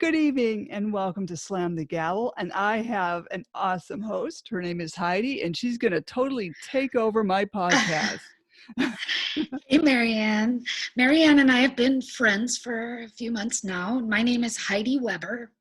Good evening and welcome to Slam the Gavel. And I have an awesome host. Her name is Heidi, and she's going to totally take over my podcast. Hey, Marianne. Marianne and I have been friends for a few months now. My name is Heidi Weber,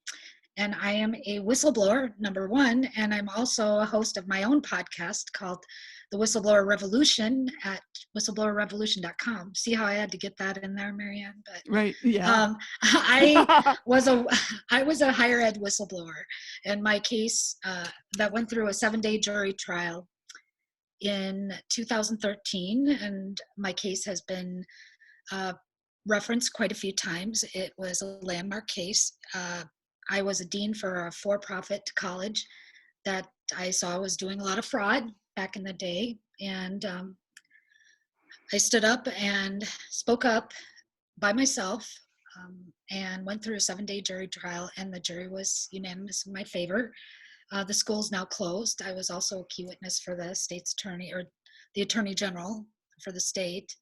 and I am a whistleblower, number one, and I'm also a host of my own podcast called The Whistleblower Revolution at whistleblowerrevolution.com. See how I had to get that in there, Marianne? But Right. Yeah. I was a higher ed whistleblower, and my case that went through a 7-day jury trial in 2013, and my case has been referenced quite a few times. It was a landmark case. I was a dean for a for-profit college that I saw was doing a lot of fraud back in the day, and I stood up and spoke up by myself and went through a 7-day jury trial, and the jury was unanimous in my favor. The school's now closed. I was also a key witness for the state's attorney, or the attorney general for the state,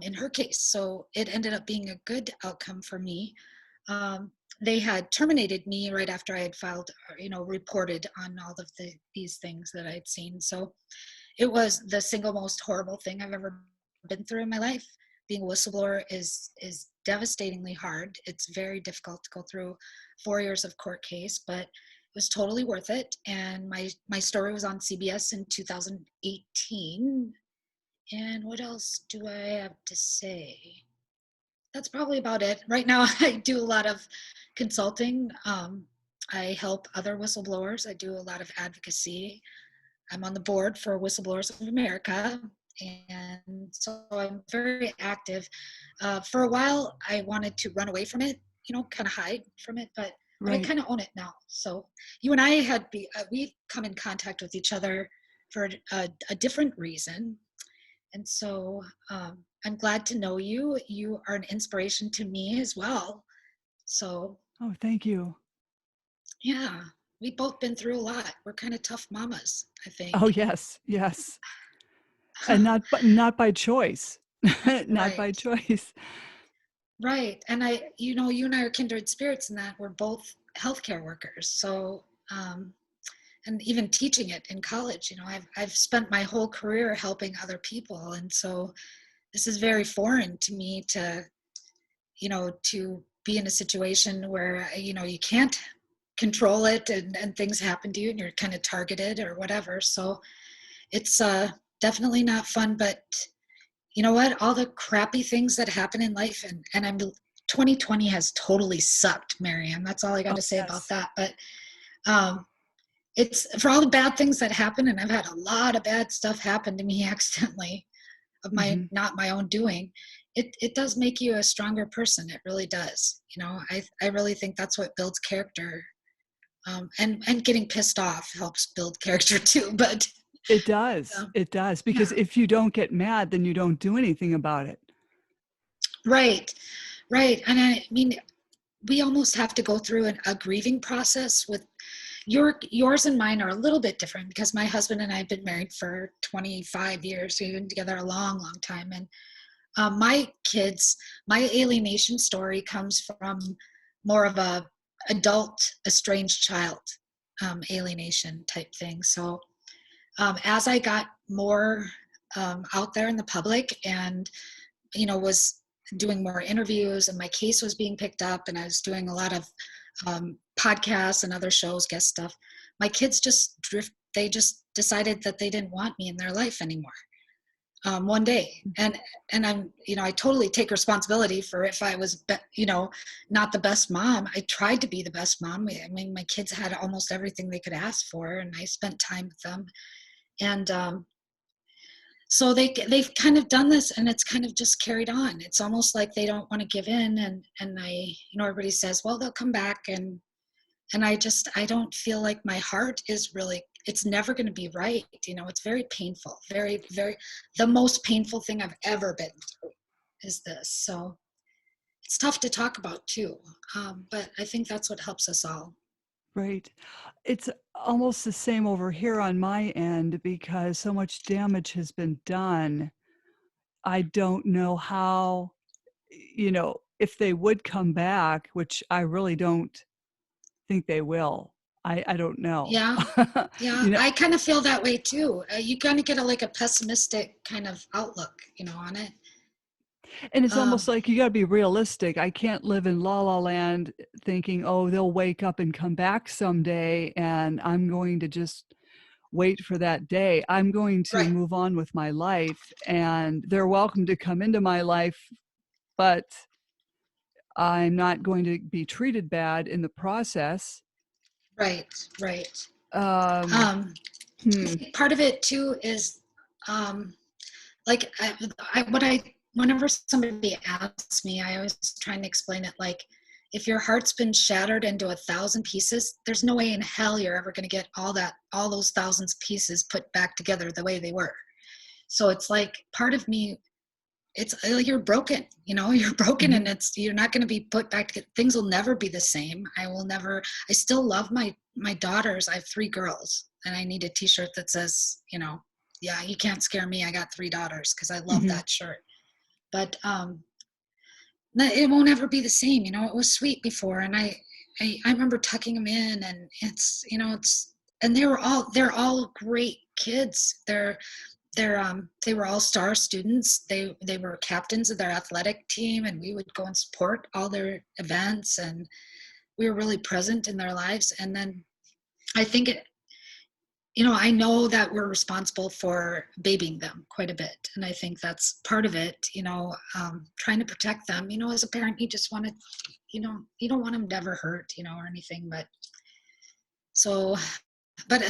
in her case. So it ended up being a good outcome for me. They had terminated me right after I had filed, reported on all of these things that I'd seen. So it was the single most horrible thing I've ever been through in my life. Being a whistleblower is devastatingly hard. It's very difficult to go through 4 years of court case, but it was totally worth it. And my story was on CBS in 2018. And what else do I have to say? That's probably about it. Right now, I do a lot of consulting. I help other whistleblowers. I do a lot of advocacy. I'm on the board for Whistleblowers of America, and so I'm very active. For a while, I wanted to run away from it, kind of hide from it, but I Right. kind of own it now. So you and I we've come in contact with each other for a different reason. And so I'm glad to know you. You are an inspiration to me as well. So Oh, thank you. yeah, we've both been through a lot. We're kind of tough mamas, I Oh, think. yes. Yes. And not by choice. Not by Right. choice. Right. And you and I are kindred spirits in that we're both healthcare workers. So, and even teaching it in college, I've spent my whole career helping other people. And so this is very foreign to me to be in a situation where, you can't control it and things happen to you and you're kind of targeted or whatever. So it's definitely not fun, but you know what? All the crappy things that happen in life, and 2020 has totally sucked, Marianne. That's all I got Oh, to say about yes. that. But it's for all the bad things that happen, and I've had a lot of bad stuff happen to me accidentally, of Hmm. not my own doing. It does make you a stronger person. It really does. I really think that's what builds character. And getting pissed off helps build character too. But It does. It does. Because yeah. if you don't get mad, then you don't do anything about it. Right, right. And I mean, we almost have to go through a grieving process with yours and mine are a little bit different because my husband and I have been married for 25 years. We've been together a long, long time. And my alienation story comes from more of a adult estranged child alienation type thing. So as I got more out there in the public and was doing more interviews and my case was being picked up and I was doing a lot of podcasts and other shows, guest stuff, my kids they just decided that they didn't want me in their life anymore. One day, and I totally take responsibility for if I was not the best mom. I tried to be the best mom. I mean, my kids had almost everything they could ask for and I spent time with them. And so they've kind of done this and it's kind of just carried on. It's almost like they don't want to give in, and everybody says, well, they'll come back, and I don't feel like my heart is really, it's never going to be right. It's very painful, very, very, the most painful thing I've ever been through is this. So it's tough to talk about too. But I think that's what helps us all. Right. It's almost the same over here on my end because so much damage has been done. I don't know how, if they would come back, which I really don't think they will. I don't know. Yeah. Yeah, You know, I kind of feel that way too. You kind of get like a pessimistic kind of outlook, on it. and it's almost Um, like you gotta be realistic. I can't live in la la land thinking, "Oh, they'll wake up and come back someday, and I'm going to just wait for that day." I'm going to right, move on with my life, and they're welcome to come into my life, but I'm not going to be treated bad in the process. right, right. Um, Um, I hmm, think part of it too is, um, like whenever somebody asks me, I always try and explain it like, if your heart's been shattered into 1,000 pieces, there's no way in hell you're ever going to get all those thousands pieces put back together the way they were. So it's like part of me, it's like you're broken, you're broken, mhm, and you're not going to be put back together. Things will never be the same. I still love my daughters. I have 3 girls, and I need a t-shirt that says, yeah, you can't scare me, I got 3 daughters, because I love mhm, that shirt. But it won't ever be the same. It was sweet before, and I remember tucking them in, and and they're all great kids. They were all star students. They were captains of their athletic team, and we would go and support all their events, and we were really present in their lives. And then I think I know that we're responsible for babying them quite a bit, and I think that's part of it. Trying to protect them. As a parent, you just want to, you don't want them to ever hurt, or anything. But so, but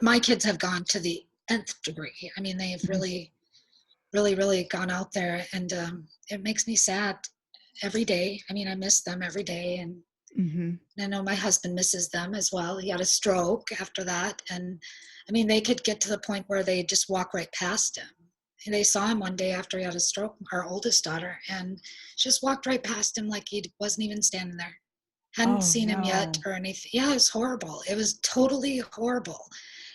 my kids have gone to the nth degree. I mean, they've mhm, really gone out there, and it makes me sad every day. I mean, I miss them every day, and mhm. I know my husband misses them as well. He had a stroke after that, and I mean, they could get to the point where they just walk right past him. And they saw him one day after he had a stroke, our oldest daughter, and just walked right past him like he wasn't even standing there. Hadn't Oh, seen him yet no. or anything. Yeah, it was horrible. It was totally horrible.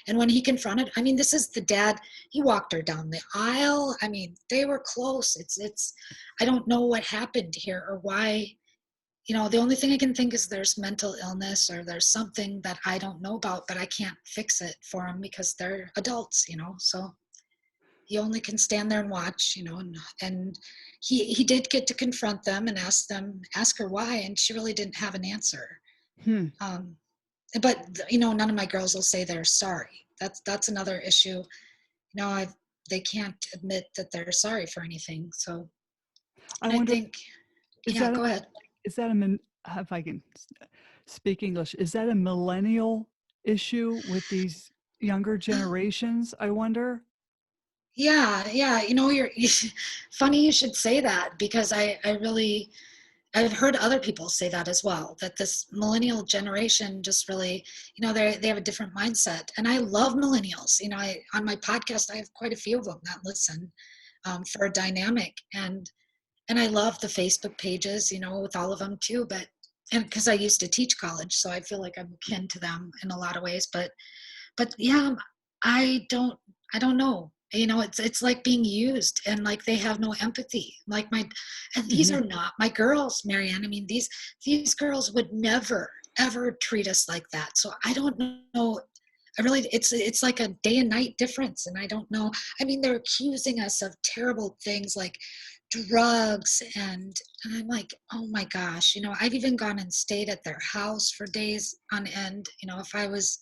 And when he confronted, I mean, this is the dad, he walked her down the aisle. I mean, they were close. I don't know what happened here or why. The only thing I can think is there's mental illness or there's something that I don't know about, but I can't fix it for them because they're adults, so he only can stand there and watch, and he did get to confront them and ask her why, and she really didn't have an answer. Hmm. um, but none of my girls will say they're sorry. That's another issue. They can't admit that they're sorry for anything. So, I and I wonder, think, is yeah, that a go ahead. is that a min if I can speak English, is that a millennial issue with these younger generations, I wonder? Yeah, yeah. Funny you should say that, because I've heard other people say that as well, that this millennial generation just really, they have a different mindset. And I love millennials. On my podcast, I have quite a few of them that listen, for a dynamic. And I love the Facebook pages, with all of them too. And because I used to teach college, so I feel like I'm akin to them in a lot of ways. But yeah, I don't I don't know. It's like being used, and like they have no empathy. And these Mhm, are not my girls, Marianne. I mean, these girls would never ever treat us like that. So I don't know. I really, it's like a day and night difference, and I don't know. I mean, they're accusing us of terrible things like drugs, and I'm like, oh my gosh. I've even gone and stayed at their house for days on end. If I was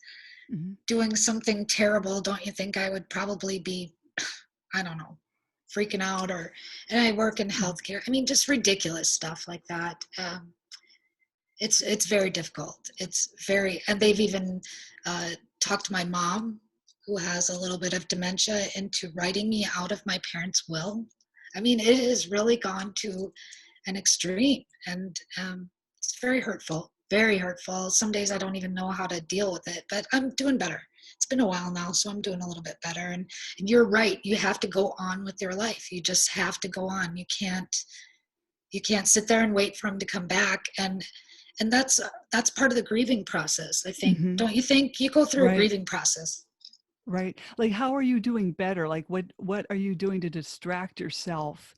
mhm, doing something terrible, don't you think I would probably be, I don't know, freaking out? And I work in mhm. healthcare. I mean, just ridiculous stuff like that. It's very difficult. And they've even talked to my mom, who has a little bit of dementia, into writing me out of my parents' will. I mean, it has really gone to an extreme, and it's very hurtful, very hurtful. Some days I don't even know how to deal with it, but I'm doing better. It's been a while now, so I'm doing a little bit better. And you're right, you have to go on with your life. You just have to go on. You can't sit there and wait for him to come back. And that's part of the grieving process, I think. Mhm. Don't you think? You go through a Right, grieving process. right. Like, how are you doing better? Like, what are you doing to distract yourself?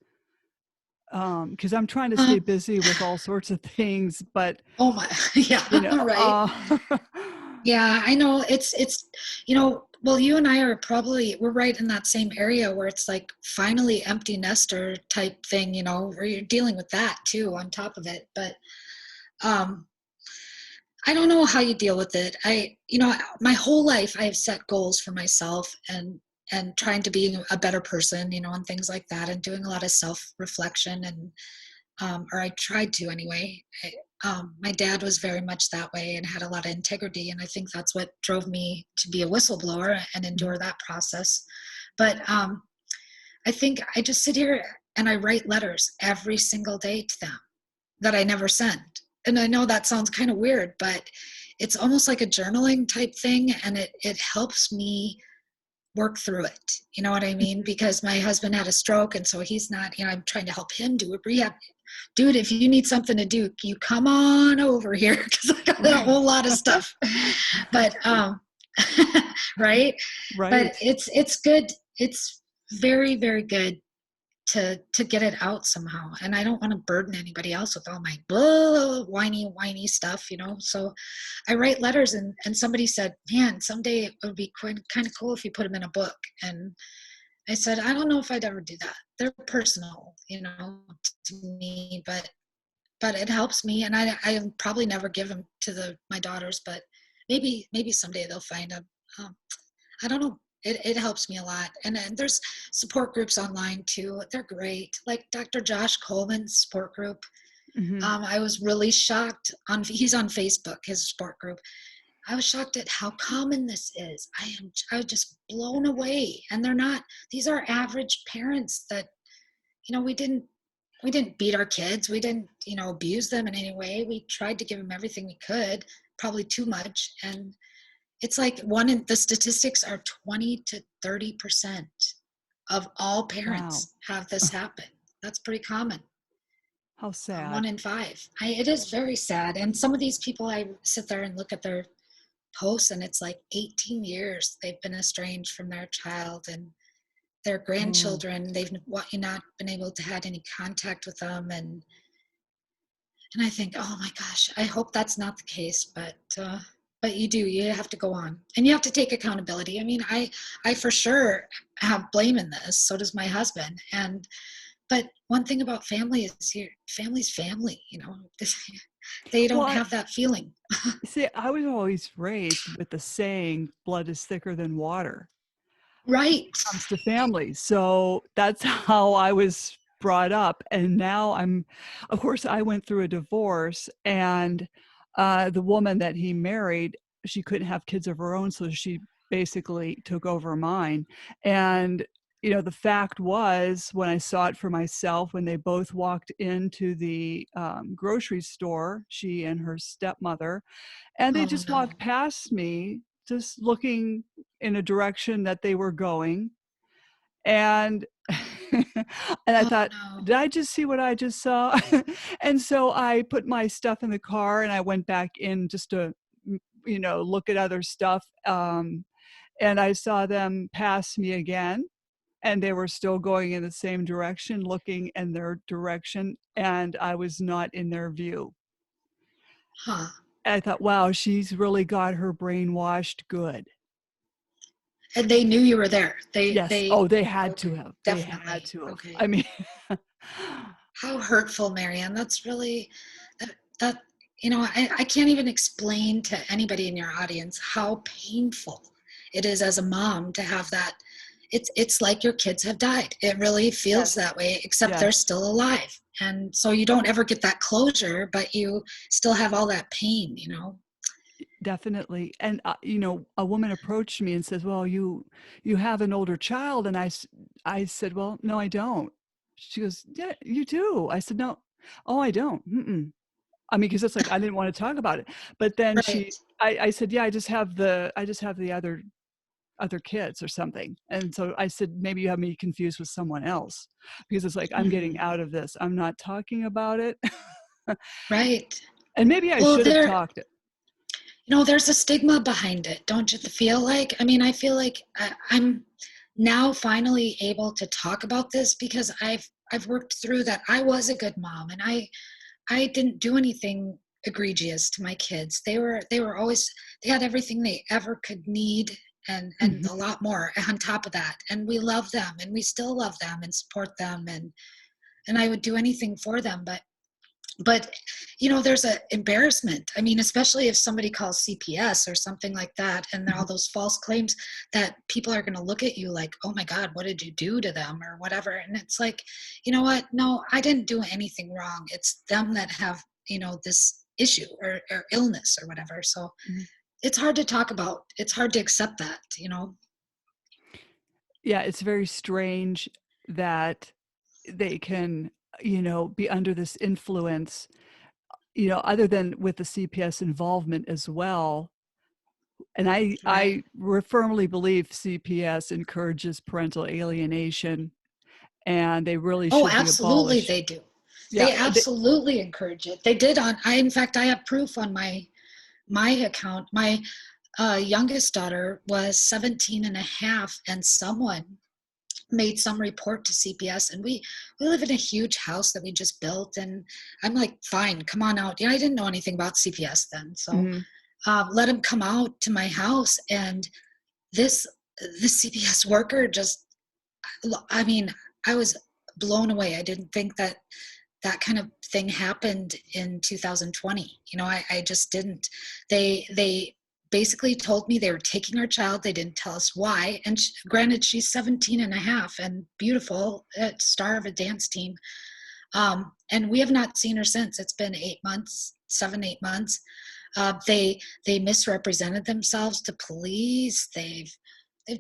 'Cause I'm trying to Uh, stay busy with all sorts of things, but, oh my, yeah, you know, right. Yeah, I know well, you and I are probably, we're right in that same area where it's like finally empty nester type thing, where you're dealing with that too on top of it. But um, I don't know how you deal with it. My whole life I have set goals for myself and trying to be a better person, and things like that, and doing a lot of self reflection and or I tried to anyway. My dad was very much that way and had a lot of integrity, and I think that's what drove me to be a whistleblower and Mhm. endure that process. But I think I just sit here and I write letters every single day to them that I never send. And I know that sounds kind of weird, but it's almost like a journaling type thing, and it helps me work through it. You know what I mean? Because my husband had a stroke, and so he's not, I'm trying to help him do a rehab. Dude, if you need something to do, you come on over here because I got a Right. whole lot of stuff. But right? But Right. it's good. It's very, very good to get it out somehow. And I don't want to burden anybody else with all my blah, whiny stuff. So I write letters, and somebody said, man, someday it would be kind of cool if you put them in a book. And I said, I don't know if I'd ever do that. They're personal, to me, but it helps me. And I probably never give them to my daughters, but maybe someday they'll find them. I don't know. It helps me a lot. And there's support groups online too. They're great. Like Dr. Josh Coleman's support group. Mhm. I was really shocked he's on Facebook, his support group. I was shocked at how common this is. I was just blown away. And these are average parents that, we didn't beat our kids. We didn't, abuse them in any way. We tried to give them everything we could, probably too much. And it's like the statistics are 20 to 30% of all Wow. parents have this happen. That's pretty common. How One sad. in five. It is very sad. And some of these people, I sit there and look at their posts, and it's like 18 years they've been estranged from their child, and their Oh. grandchildren, they've not been able to have any contact with them. And I think, oh my gosh, I hope that's not the case, but you have to go on, and you have to take accountability. I mean, I for sure have blame in this. So does my husband. But one thing about family is your family's family, they Well, don't have that feeling. I was always raised with the saying, "Blood is thicker than water." Right. Comes to family. So that's how I was brought up. And now of course, I went through a divorce, and the woman that he married, she couldn't have kids of her own. So she basically took over mine. And, the fact was, when I saw it for myself, when they both walked into the grocery store, she and her stepmother, and they Oh just no. walked past me, just looking in a direction that they were going, and and I Oh thought, no. "Did I just see what I just saw?" And so I put my stuff in the car, and I went back in just to, look at other stuff, and I saw them pass me again, and they were still going in the same direction, looking in their direction, and I was not in their view. Huh. And I thought, "Wow, she's really got her brainwashed good." And they knew you were there. Yes. Oh, they had to Okay, have. They had definitely. to have. I Okay. mean How hurtful, Marianne. That's really that I can't even explain to anybody in your audience how painful it is as a mom to have that. It's like your kids have died. It really feels Yes. that way, except they're Yes. still alive. And so you don't ever get that closure, but you still have all that pain. Definitely. And, a woman approached me and says, "Well, you have an older child." And I said, "Well, no, I don't." She goes, "Yeah, you do." I said, "No. Oh, I don't. Mm-mm." I mean, because it's like I didn't want to talk about it. But then Right. I said, "Yeah, I just have the other kids or something." And so I said, "Maybe you have me confused with someone else." Because it's like, I'm getting Mhm. out of this. I'm not talking about it. Right. And maybe I Well, should have talked it. there's a stigma behind it, don't you feel like? I mean, I feel like I'm now finally able to talk about this because I've worked through that. I was a good mom, and I didn't do anything egregious to my kids. They were always, they had everything they ever could need, and Mhm. a lot more on top of that. And we love them, and we still love them and support them, and I would do anything for them. But there's a embarrassment. I mean, especially if somebody calls CPS or something like that, and all Mhm. those false claims, that people are going to look at you like, oh my God, what did you do to them or whatever? And it's like, you know what? No, I didn't do anything wrong. It's them that have, this issue or illness or whatever. So Mhm. it's hard to talk about. It's hard to accept that. Yeah, it's very strange that they can, be under this influence, other than with the CPS involvement as well. And I Right. I firmly believe CPS encourages parental alienation, and they really Oh, should be absolutely abolished. they do. Yeah, They absolutely encourage it. They did in fact, I have proof on my account. My youngest daughter was 17 and a half, and someone made some report to CPS, and we live in a huge house that we just built, and I'm like, fine, come on out. I didn't know anything about CPS then, so mhm. let him come out to my house. And this CPS worker just, I mean, I was blown away. I didn't think that that kind of thing happened in 2020. I just didn't. They basically told me they were taking our child. They didn't tell us why. And granted, she's 17 and a half and beautiful, star of a dance team. And we have not seen her since. It's been 8 months, 7, 8 months. They misrepresented themselves to police. They've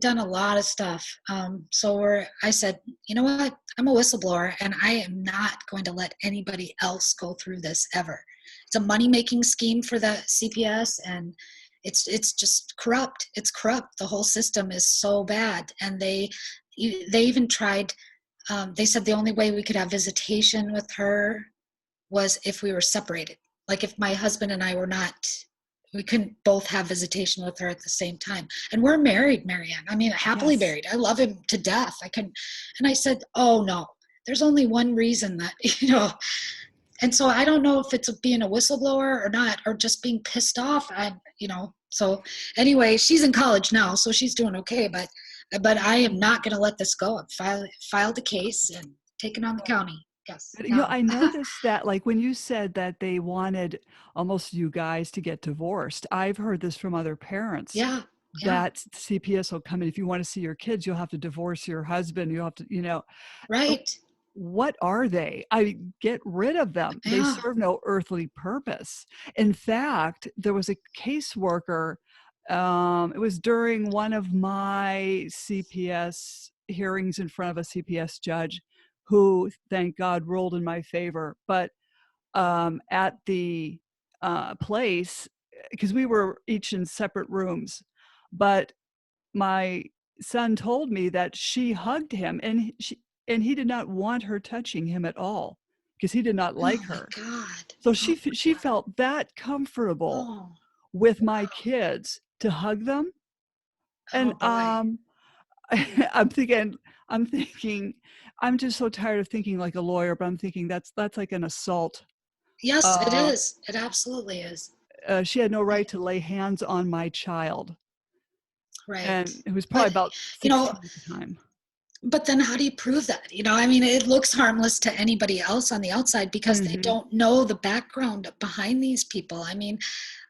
done a lot of stuff. I said, you know what? I'm a whistleblower, and I am not going to let anybody else go through this ever. It's a money making scheme for the CPS, and it's just corrupt. It's corrupt. The whole system is so bad, and they even tried. They said the only way we could have visitation with her was if we were separated. Like if my husband and I were not, we couldn't both have visitation with her at the same time. And we're married, Marianne. I mean, happily Yes. married. I love him to death. And I said, oh no, there's only one reason that, and so I don't know if it's being a whistleblower or not, or just being pissed off. So anyway, she's in college now, so she's doing okay, but I am not going to let this go. I've filed a case and taken on the county. Yes, But, now. I noticed that, like, when you said that they wanted almost you guys to get divorced, I've heard this from other parents Yeah, yeah, that CPS will come in. If you wanna see your kids, you'll have to divorce your husband. You'll have to, uh, right. what are they? Get rid of them. They Yeah. serve no earthly purpose. In fact, there was a caseworker, it was during one of my CPS hearings in front of a CPS judge who, thank God, ruled in my favor. But at the place, because we were each in separate rooms, but my son told me that she hugged him, and he did not want her touching him at all because he did not like Oh my her. God. So Oh my she God. felt that comfortable Oh, with my kids to hug them, and oh boy. I'm thinking, I'm thinking, I'm just so tired of thinking like a lawyer, but I'm thinking that's like an assault. Yes, it Uh, is. It absolutely is. she had no I, right to lay hands on my child, right. and it was probably But, about you know, 16 at the time. but then how do you prove that? I mean, it looks harmless to anybody else on the outside because they Mhm. don't know the background behind these people. I mean,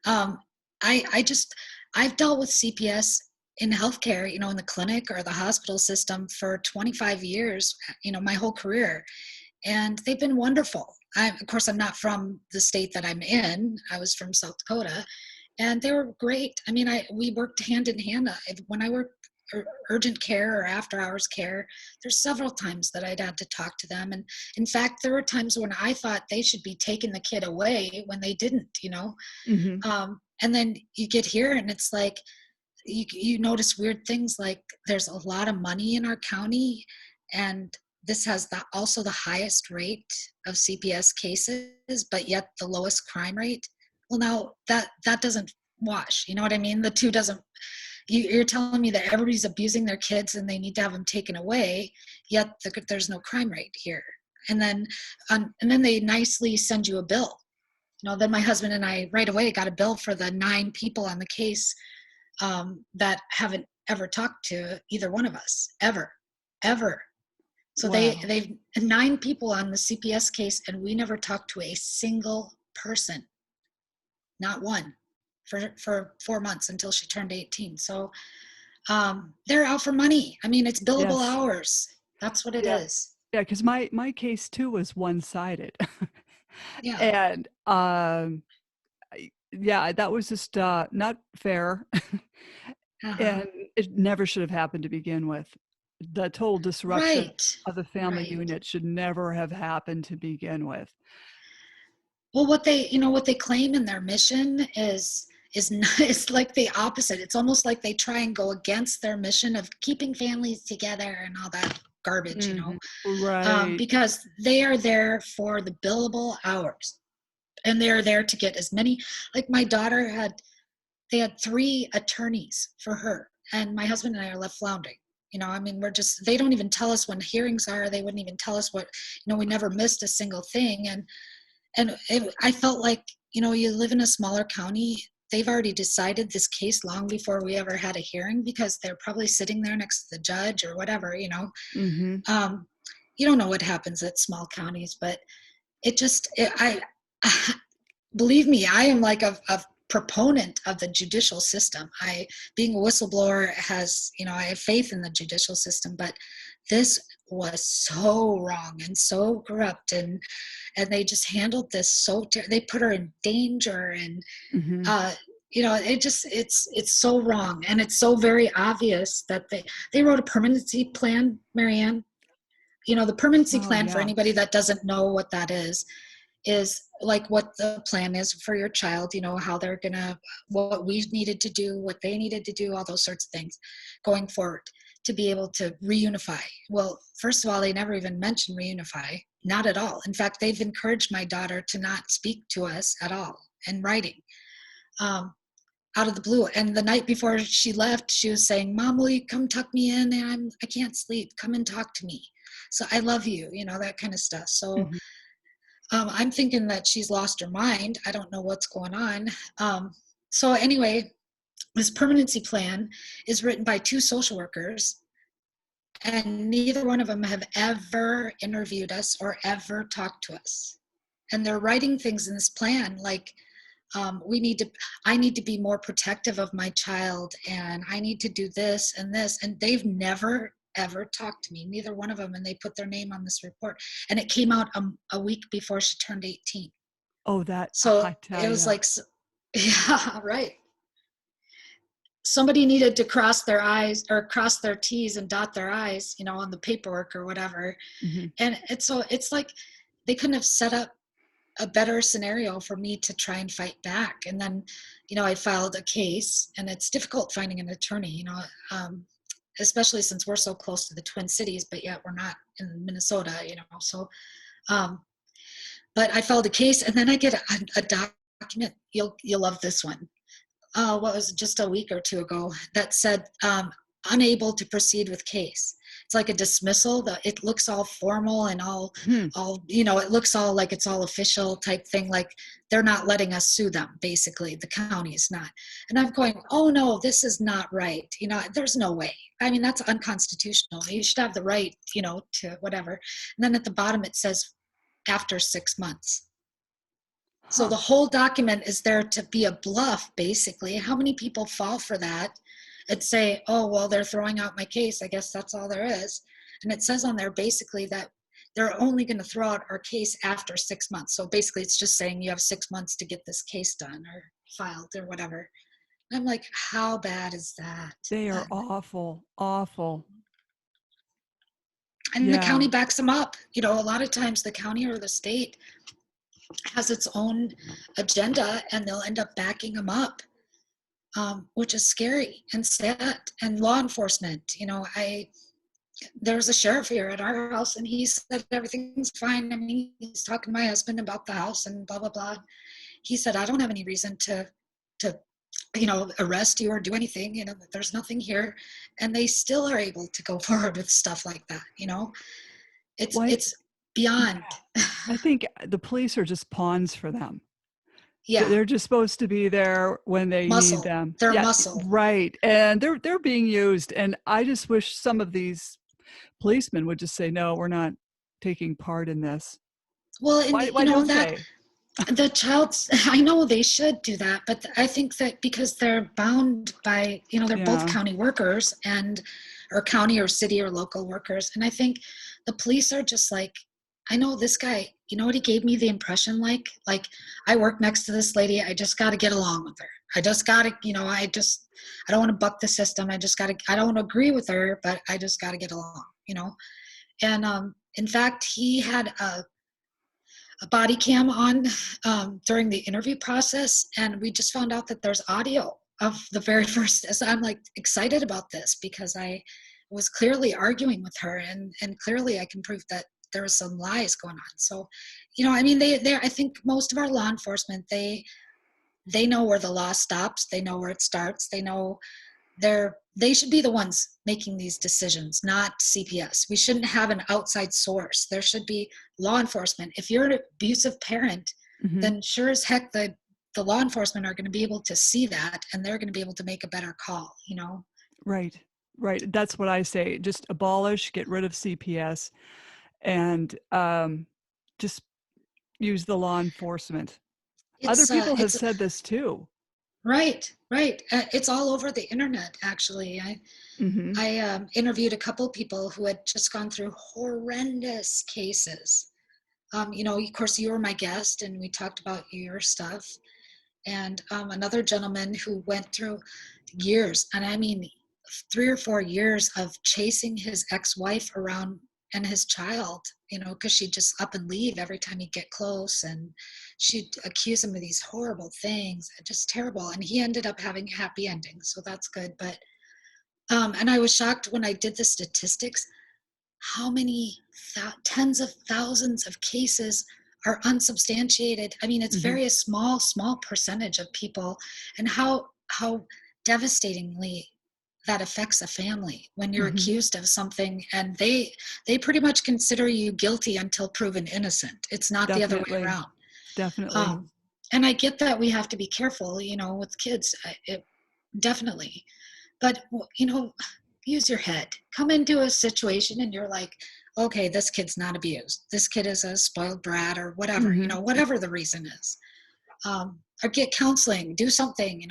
um, I just, I've dealt with CPS in healthcare, in the clinic or the hospital system for 25 years, my whole career. And they've been wonderful. Of course, I'm not from the state that I'm in. I was from South Dakota, and they were great. I mean, we worked hand in hand. When I worked urgent care or after hours care, there's several times that I'd had to talk to them. And in fact, there were times when I thought they should be taking the kid away when they didn't. Mhm. And then you get here, and it's like you notice weird things like there's a lot of money in our county, and this has also the highest rate of CPS cases, but yet the lowest crime rate. Well, now that doesn't wash. You know what I mean? The two doesn't. You're telling me that everybody's abusing their kids and they need to have them taken away, yet there's no crime rate here. And then they nicely send you a bill. Then my husband and I right away got a bill for the 9 people on the case that haven't ever talked to either one of us ever. So Wow. they've 9 people on the CPS case, and we never talked to a single person, not one, for 4 months until she turned 18. So they're out for money. I mean, it's billable Yes. hours. That's what it Yeah. is. Yeah, because my case too was one-sided. Yeah. And, yeah, that was just, not fair, Uh-huh. and it never should have happened to begin with. The total disruption Right. of the family Right. unit should never have happened to begin with. Well, what they claim in their mission is not, it's like the opposite. It's almost like they try and go against their mission of keeping families together and all that garbage, Mhm. Right. because they are there for the billable hours, and they are there to get as many. Like my daughter they had 3 attorneys for her, and my husband and I are left floundering. I mean, they don't even tell us when hearings are. They wouldn't even tell us we never missed a single thing. I felt like, you live in a smaller county. They've already decided this case long before we ever had a hearing, because they're probably sitting there next to the judge or whatever. Mhm. You don't know what happens at small counties, but I believe me, I am like a proponent of the judicial system. Being a whistleblower I have faith in the judicial system, but this was so wrong and so corrupt, and they just handled this they put her in danger, and Mhm. it's so wrong, and it's so very obvious that they wrote a permanency plan, Marianne. The permanency Oh, plan, for yeah. anybody that doesn't know what that is like what the plan is for your child, how they're gonna, what we needed to do, what they needed to do, all those sorts of things going forward to be able to reunify. Well, first of all, they never even mentioned reunify, not at all. In fact, they've encouraged my daughter to not speak to us at all in writing, um, out of the blue. And the night before she left, she was saying, "Mom, will you come tuck me in? And I can't sleep. Come and talk to me. So I love you," that kind of stuff. So Mhm. I'm thinking that she's lost her mind. I don't know what's going on. So anyway, this permanency plan is written by 2 social workers, and neither one of them have ever interviewed us or ever talked to us. And they're writing things in this plan like, I need to be more protective of my child, and I need to do this and this. And they've never ever talked to me, neither one of them. And they put their name on this report, and it came out a week before she turned 18. Oh, that So I tell it was you. like, yeah, right. Somebody needed to cross their I's or cross their T's and dot their I's, on the paperwork or whatever. Mhm. And it's like they couldn't have set up a better scenario for me to try and fight back. And then, I filed a case, and it's difficult finding an attorney, especially since we're so close to the Twin Cities, but yet we're not in Minnesota, so, but I filed a case, and then I get a document. You'll love this one. What was it, just a week or 2 ago, that said, unable to proceed with case. It's like a dismissal. It looks all formal and Hmm. it looks all like it's all official type thing. Like they're not letting us sue them. Basically, the county is not. And I'm going, oh no, this is not right. There's no way. I mean, that's unconstitutional. You should have the right, to whatever. And then at the bottom it says after 6 months. So Huh. the whole document is there to be a bluff, basically. How many people fall for that and say, oh, well, they're throwing out my case. I guess that's all there is. And it says on there basically that they're only going to throw out our case after 6 months. So basically it's just saying you have 6 months to get this case done or filed or whatever. And I'm like, how bad is that? They are awful, awful. And the county Yeah. backs them up. A lot of times the county or the state has its own agenda, and they'll end up backing them up, which is scary and sad. And law enforcement, there was a sheriff here at our house, and he said everything's fine. I mean, he's talking to my husband about the house and blah blah blah. He said, I don't have any reason to arrest you or do anything. There's nothing here, and they still are able to go forward with stuff like that. It's Why it's beyond. I think the police are just pawns for them. Yeah, They're just supposed to be there when they need muscle. them. They're Yeah, muscle. right. And they're being used. And I just wish some of these policemen would just say, no, we're not taking part in this. Well, and Why don't that they? the child's, I know they should do that, but I think that because they're bound by, they're both Yeah. county workers or county or city or local workers. And I think the police are just like, I know this guy, you know what he gave me the impression like I work next to this lady. I just got to get along with her. I just got to, I don't want to buck the system. I don't agree with her, but I just got to get along. And in fact, he had a body cam on during the interview process, and we just found out that there's audio of the very first. So I'm like excited about this because I was clearly arguing with her, and clearly I can prove that there was some lies going on. So, I mean, they I think most of our law enforcement, they know where the law stops, they know where it starts, they know they should be the ones making these decisions, not CPS. We shouldn't have an outside source. There should be law enforcement. If you're an abusive parent, Hmm. then sure as heck the law enforcement are going to be able to see that, and they're going to be able to make a better call. Right. Right. That's what I say. Just abolish, get rid of CPS, and just use the law enforcement. Other people have It's said this too. right, right. It's all over the internet. Actually, Hmm. I interviewed a couple people who had just gone through horrendous cases. Of course, you were my guest, and we talked about your stuff. And another gentleman who went through years, and I mean 3 or 4 years of chasing his ex-wife around and his child, because she'd just up and leave every time he'd get close, and she'd accuse him of these horrible things, just terrible. And he ended up having a happy ending, so that's good. But and I was shocked when I did the statistics how many tens of thousands of cases are unsubstantiated. I mean, it's Hmm. very a small percentage of people, and how devastatingly that affects a family when you're Hmm. accused of something, and they pretty much consider you guilty until proven innocent. It's not the other way Definitely. around. Definitely. um, and I get that we have to be careful, with kids. Definitely. But use your head. Come into a situation and you're like, okay, this kid's not abused, this kid is a spoiled brat, or whatever, Hmm. whatever the reason is. Or get counseling, do something.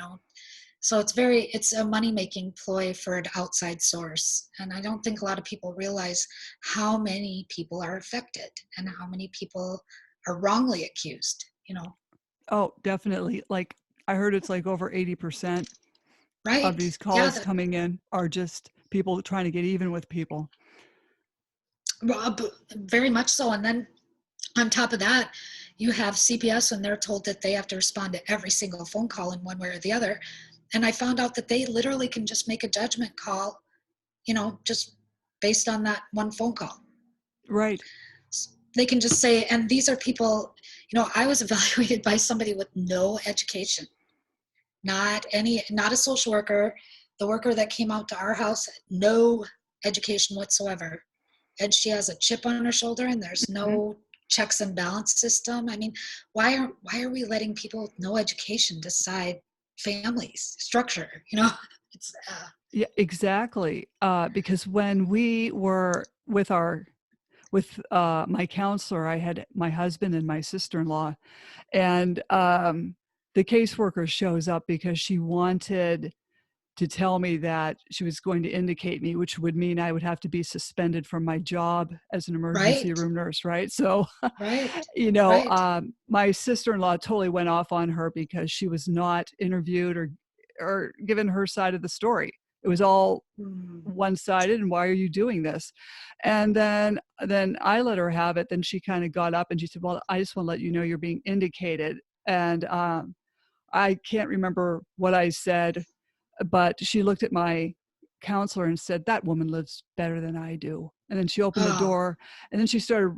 So it's a money making ploy for an outside source, and I don't think a lot of people realize how many people are affected and how many people are wrongly accused. Oh, definitely. Like I heard it's like over 80% of Right. these Yeah. calls coming in are just people trying to get even with people. Very much so. And then on top of that, you have CPS, and they're told that they have to respond to every single phone call in one way or the other. And I found out that they literally can just make a judgment call, just based on that one phone call. Right. They can just say, and these are people, I was evaluated by somebody with no education, not a social worker. The worker that came out to our house, no education whatsoever. And she has a chip on her shoulder, and there's Hmm. no checks and balance system. I mean, why are we letting people with no education decide families structure? It's Yeah, exactly. Because when we were with my counselor, I had my husband and my sister-in-law, and the caseworker shows up because she wanted to tell me that she was going to indicate me, which would mean I would have to be suspended from my job as an emergency right, room nurse, right? So, right, right. my sister-in-law totally went off on her because she was not interviewed or given her side of the story. It was all Hmm. one-sided, and why are you doing this? And then I let her have it. Then she kind of got up and she said, well, I just want to let you know you're being indicated. And I can't remember what I said, but she looked at my counselor and said, that woman lives better than I do. And then she opened the Oh, door, and then she started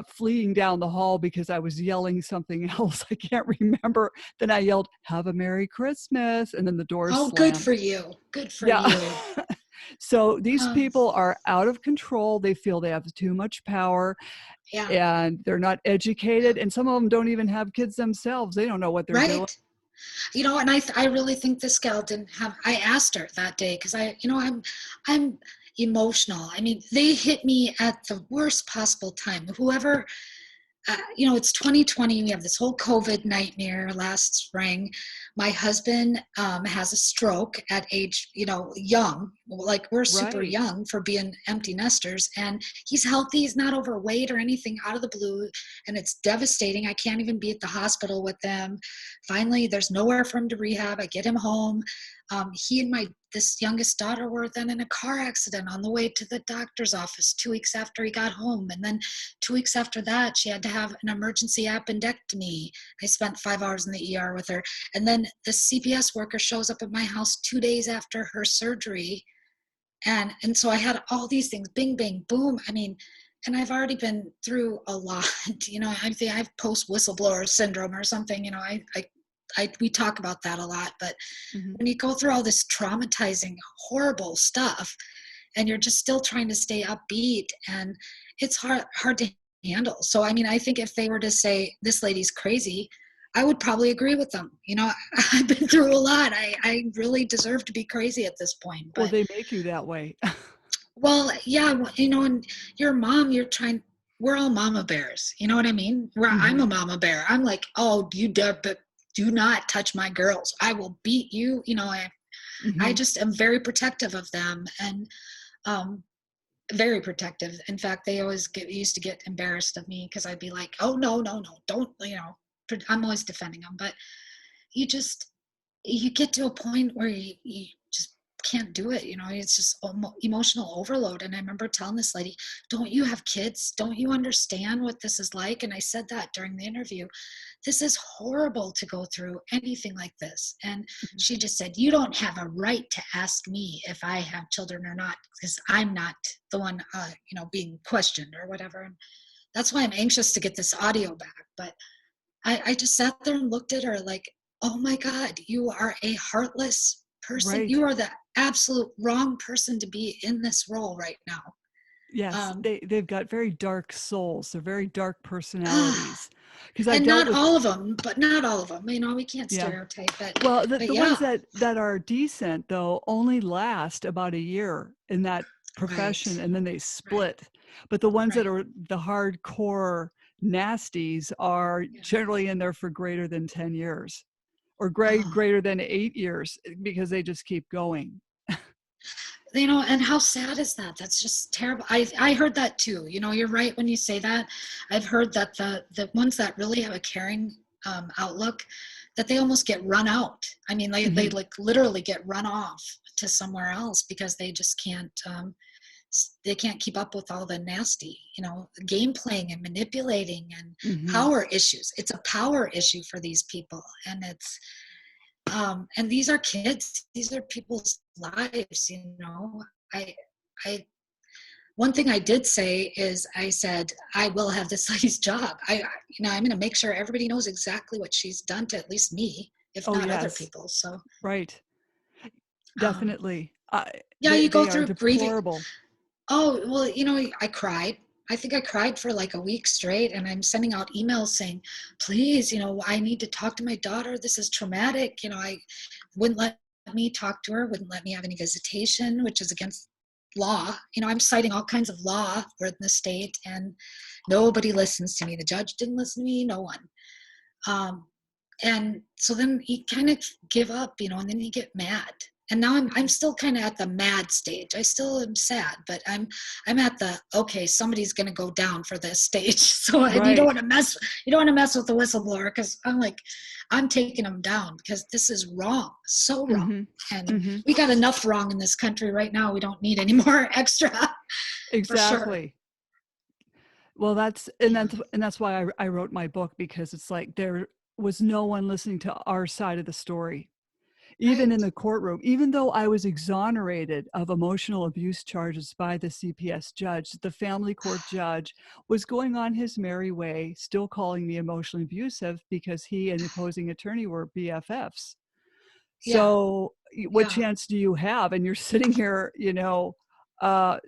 fleeing down the hall because I was yelling something else. I can't remember. Then I yelled, have a Merry Christmas. And then the door oh, good slammed. for you. Good for Yeah. you. So these Um, people are out of control. They feel they have too much power yeah, and they're not educated. And some of them don't even have kids themselves. They don't know what they're doing. right. And I really think this gal didn't have. I asked her that day because I'm emotional. I mean, they hit me at the worst possible time. Whoever it's 2020. We have this whole COVID nightmare last spring. My husband has a stroke at age, young. Like we're super Right. young for being empty nesters, and he's healthy. He's not overweight or anything out of the blue, and it's devastating. I can't even be at the hospital with them. Finally, there's nowhere for him to rehab. I get him home. He and my this youngest daughter were then in a car accident on the way to the doctor's office 2 weeks after he got home, and then 2 weeks after that, she had to have an emergency appendectomy. I spent 5 hours in the ER with her. And then the CBS worker shows up at my house 2 days after her surgery. And so I had all these things, bing, bing, boom. I mean, and I've already been through a lot. I think I have post whistleblower syndrome or something. We talk about that a lot. But Mm-hmm. when you go through all this traumatizing, horrible stuff, and you're just still trying to stay upbeat, and it's hard to handle. So I mean, I think if they were to say this lady's crazy, I would probably agree with them. I've been through a lot. I really deserve to be crazy at this point. Well, But they make you that way. well, yeah, and your mom, we're all mama bears. You know what I mean? I'm Mm-hmm. a mama bear. I'm like, oh, you dare, but do not touch my girls. I will beat you. I Mm-hmm. just am very protective of them, and um, very protective. In fact, they always used to get embarrassed of me because I'd be like, "Oh no, no, no, don't!" I'm always defending them, but you get to a point where you just can't do it. It's just emotional overload. And I remember telling this lady, "Don't you have kids? Don't you understand what this is like?" And I said that during the interview. This is horrible to go through anything like this. And she just said, "You don't have a right to ask me if I have children or not, because I'm not the one, being questioned or whatever." And that's why I'm anxious to get this audio back. But I just sat there and looked at her like, oh my God, you are a heartless person. Right. You are the absolute wrong person to be in this role right now. Yes, Um, they've got very dark souls. They're very dark ah, personalities. Because I and dealt not with, all of them, but not all of them. We can't yeah. stereotype, Well, but the ones yeah, that are decent though only last about a year in that right, profession and then they right, split. But the ones that right. are the hardcore nasties are Yeah. generally in there for greater than 10 years or Oh, greater than 8 years because they just keep going. and how sad is that? That's just terrible. I heard that too. You're right when you say that. I've heard that the ones that really have a caring outlook, that they almost get run out. I mean, they Mhm. like literally get run off to somewhere else because they just can't. They can't keep up with all the nasty, game playing and manipulating and Mhm. power issues. It's a power issue for these people, and and these are kids. These are people's lives. I, I, one thing I did say is I said, I will have this lady's job. I'm going to make sure everybody knows exactly what she's done to at least me, if Oh, not other yes. people. So, Right. um, Definitely. yeah, you go They are through grieving. deplorable. Oh, well, I cried. I think I cried for like a week straight, and I'm sending out emails saying, please, I need to talk to my daughter. This is traumatic. I wouldn't let me talk to her, wouldn't let me have any visitation, which is against law. I'm citing all kinds of law in the state, and nobody listens to me. The judge didn't listen to me, no one. Um, and so then you kind of give up, and then you get mad. And now I'm still kind of at the mad stage. I still am sad, but I'm at the, okay, somebody's going to go down for this stage. So, and Right. you don't want to mess with the whistleblower, because I'm taking them down because this is wrong, so wrong. Mhm. And Mhm. we got enough wrong in this country right now. We don't need any more extra, for sure. Exactly. Well, Yeah, that's why I wrote my book because it's like there was no one listening to our side of the story. Even in right. the courtroom, even though I was exonerated of emotional abuse charges by the CPS judge, the family court judge was going on his merry way, still calling me emotionally abusive because he and the opposing attorney were BFFs. Yeah. So what Yeah. chance do you have? And you're sitting here, uh,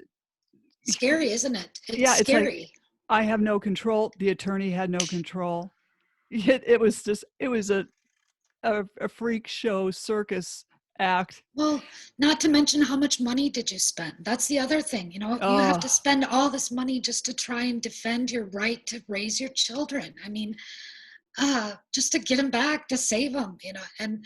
Scary, isn't it? It's yeah, it's like, scary. I have no control. The attorney had no control. It was a freak show circus act. Well, not to mention how much money did you spend? That's the other thing. You have to Oh, spend all this money just to try and defend your right to raise your children. I mean, just to get them back, to save them, and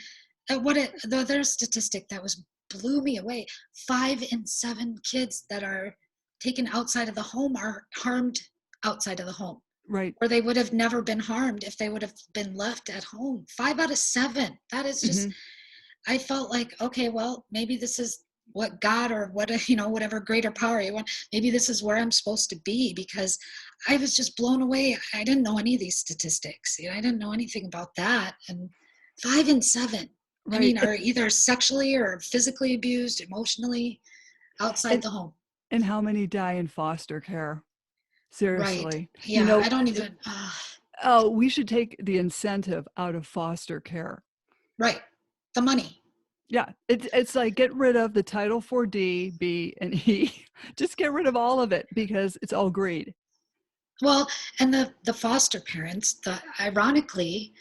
the other statistic that was blew me away: 5 in 7 kids that are taken outside of the home are harmed outside of the home, right. where they would have never been harmed if they would have been left at home. 5 out of 7. That is just, Mhm. I felt like, okay, well, maybe this is what God or whatever greater power you want. Maybe this is where I'm supposed to be, because I was just blown away. I didn't know any of these statistics. I didn't know anything about that. And 5 in 7, I Right. mean, are either sexually or physically abused, emotionally, outside And the home. and how many die in foster care? Right. Seriously. Yeah. I don't even, Oh, we should take the incentive out of foster care. right. The money. Yeah, it's like get rid of the Title IV D, B, and E. Just get rid of all of it because it's all greed. Well, and the foster parents, ironically,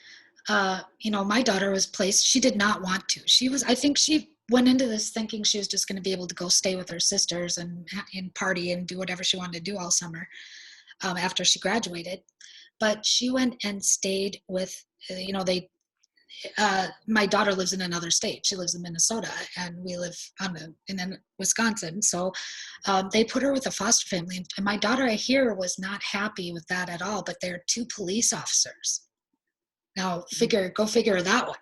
my daughter was placed. She did not want to. I think she went into this thinking she was just going to be able to go stay with her sisters and party and do whatever she wanted to do all summer, after she graduated. But she went and stayed with, they my daughter lives in another state. She lives in Minnesota, and we live in Wisconsin. So they put her with a foster family, and my daughter, I hear, was not happy with that at all. But they're 2 police officers. Now, go figure that one.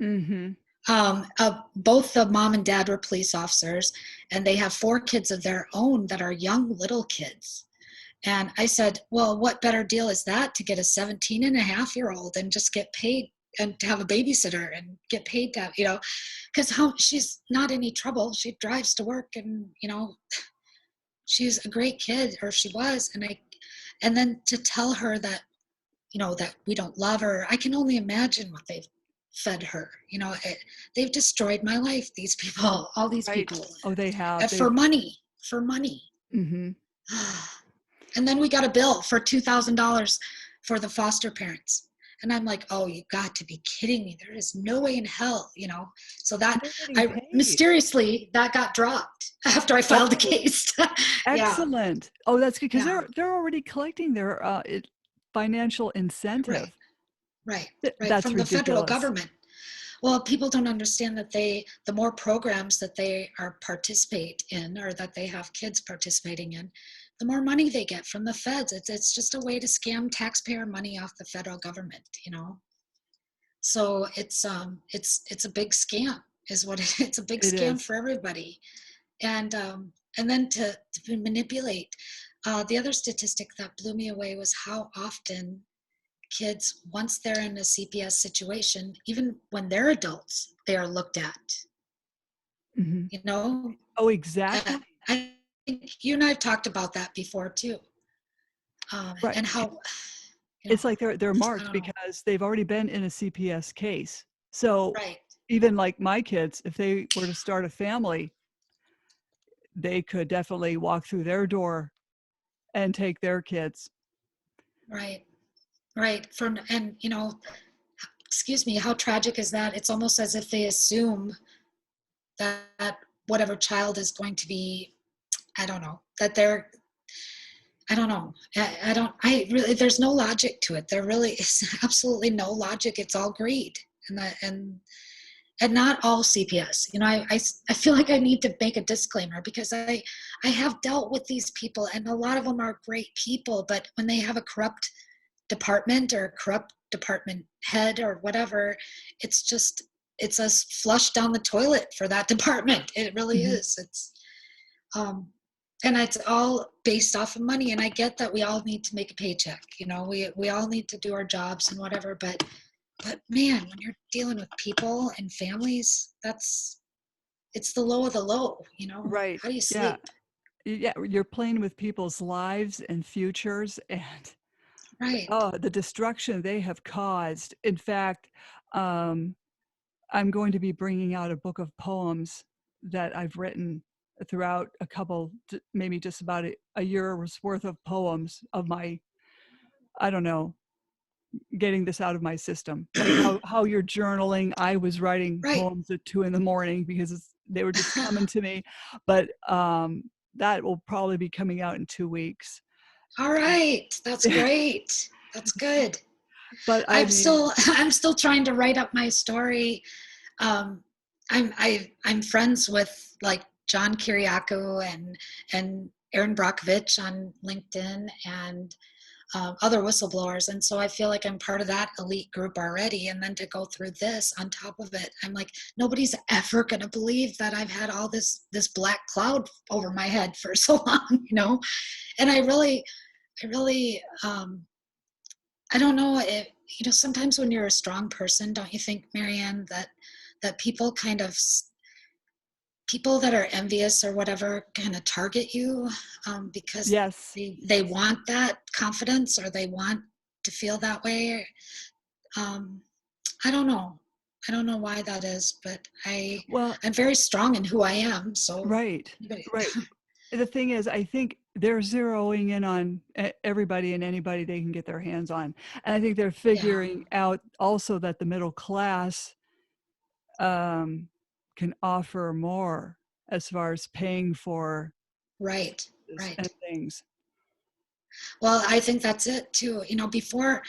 Mm-hmm. Both the mom and dad were police officers, and they have 4 kids of their own that are young little kids. And I said, well, what better deal is that to get a 17-and-a-half-year-old and just get paid, and to have a babysitter and get paid to have, because she's not any trouble. She drives to work, and, she's a great kid, or she was. And then to tell her that, that we don't love her, I can only imagine what they've fed her. They've destroyed my life, these people, all these Right. people, Oh, they have. for They've money, for money. mhm. And then we got a bill for $2,000 for the foster parents. And I'm like, oh, you got to be kidding me. There is no way in hell. So And that, they're getting I paid. mysteriously, that got dropped after I filed the Oh, case. Yeah. excellent. Oh, that's good because Yeah. they're already collecting their, financial Right. incentive. Right. Right. That's From the federal ridiculous. government. Well, people don't understand that the more programs that they are participate in, or that they have kids participating in, the more money they get from the feds. It's just a way to scam taxpayer money off the federal government. So it's a big scam, is what it's a big It scam is. for everybody. And then to manipulate. The other statistic that blew me away was how often kids, once they're in a CPS situation, even when they're adults, they are looked at. Mhm. You know, Oh, exactly. I think you and I have talked about that before too, Right. and how, It's like they're I marked don't know. because they've already been in a CPS case. So, Right, even like my kids, if they were to start a family, they could definitely walk through their door and take their kids. right, right. Excuse me, how tragic is that? It's almost as if they assume that whatever child is going to be, I don't know, that they're, I don't know. I don't, I really, there's no logic to it. There really is absolutely no logic. It's all greed. And not all CPS. I feel like I need to make a disclaimer, because I have dealt with these people, and a lot of them are great people, but when they have a corrupt department or a corrupt department head or whatever, it's a flush down the toilet for that department. It really Mhm. is. Um, and it's all based off of money. And I get that we all need to make a paycheck. We all need to do our jobs and whatever, but man, when you're dealing with people and families, it's the low of the low. Right. How do you Yeah. sleep? Yeah, you're playing with people's lives and futures and, Right. oh, the destruction they have caused. In fact, um, I'm going to be bringing out a book of poems that I've written throughout a couple, maybe just about a year's worth of poems of my, I don't know, getting this out of my system. Like how you're journaling. I was writing Right. poems at 2 a.m. because they were just coming to me. But that will probably be coming out in 2 weeks. All right. That's great. That's good. But I I'm mean, still I'm still trying to write up my story. Um, I'm friends with like John Kiriakou and Aaron Brockovich on LinkedIn and other whistleblowers, and so I feel like I'm part of that elite group already. And then to go through this on top of it, I'm like, nobody's ever going to believe that I've had all this black cloud over my head for so long, you know. And I really I don't know if, you know, sometimes when you're a strong person, don't you think, Marianne, that people kind of, people that are envious or whatever kind of target you because yes. they want that confidence or they want to feel that way. Um, I don't know. I don't know why that is, but Well, I'm very strong in who I am. So right, anybody, right. The thing is, I think they're zeroing in on everybody and anybody they can get their hands on. And I think they're yeah, figuring out also that the middle class um, can offer more as far as paying for right, this and right. things. Well, I think that's it too. You know, before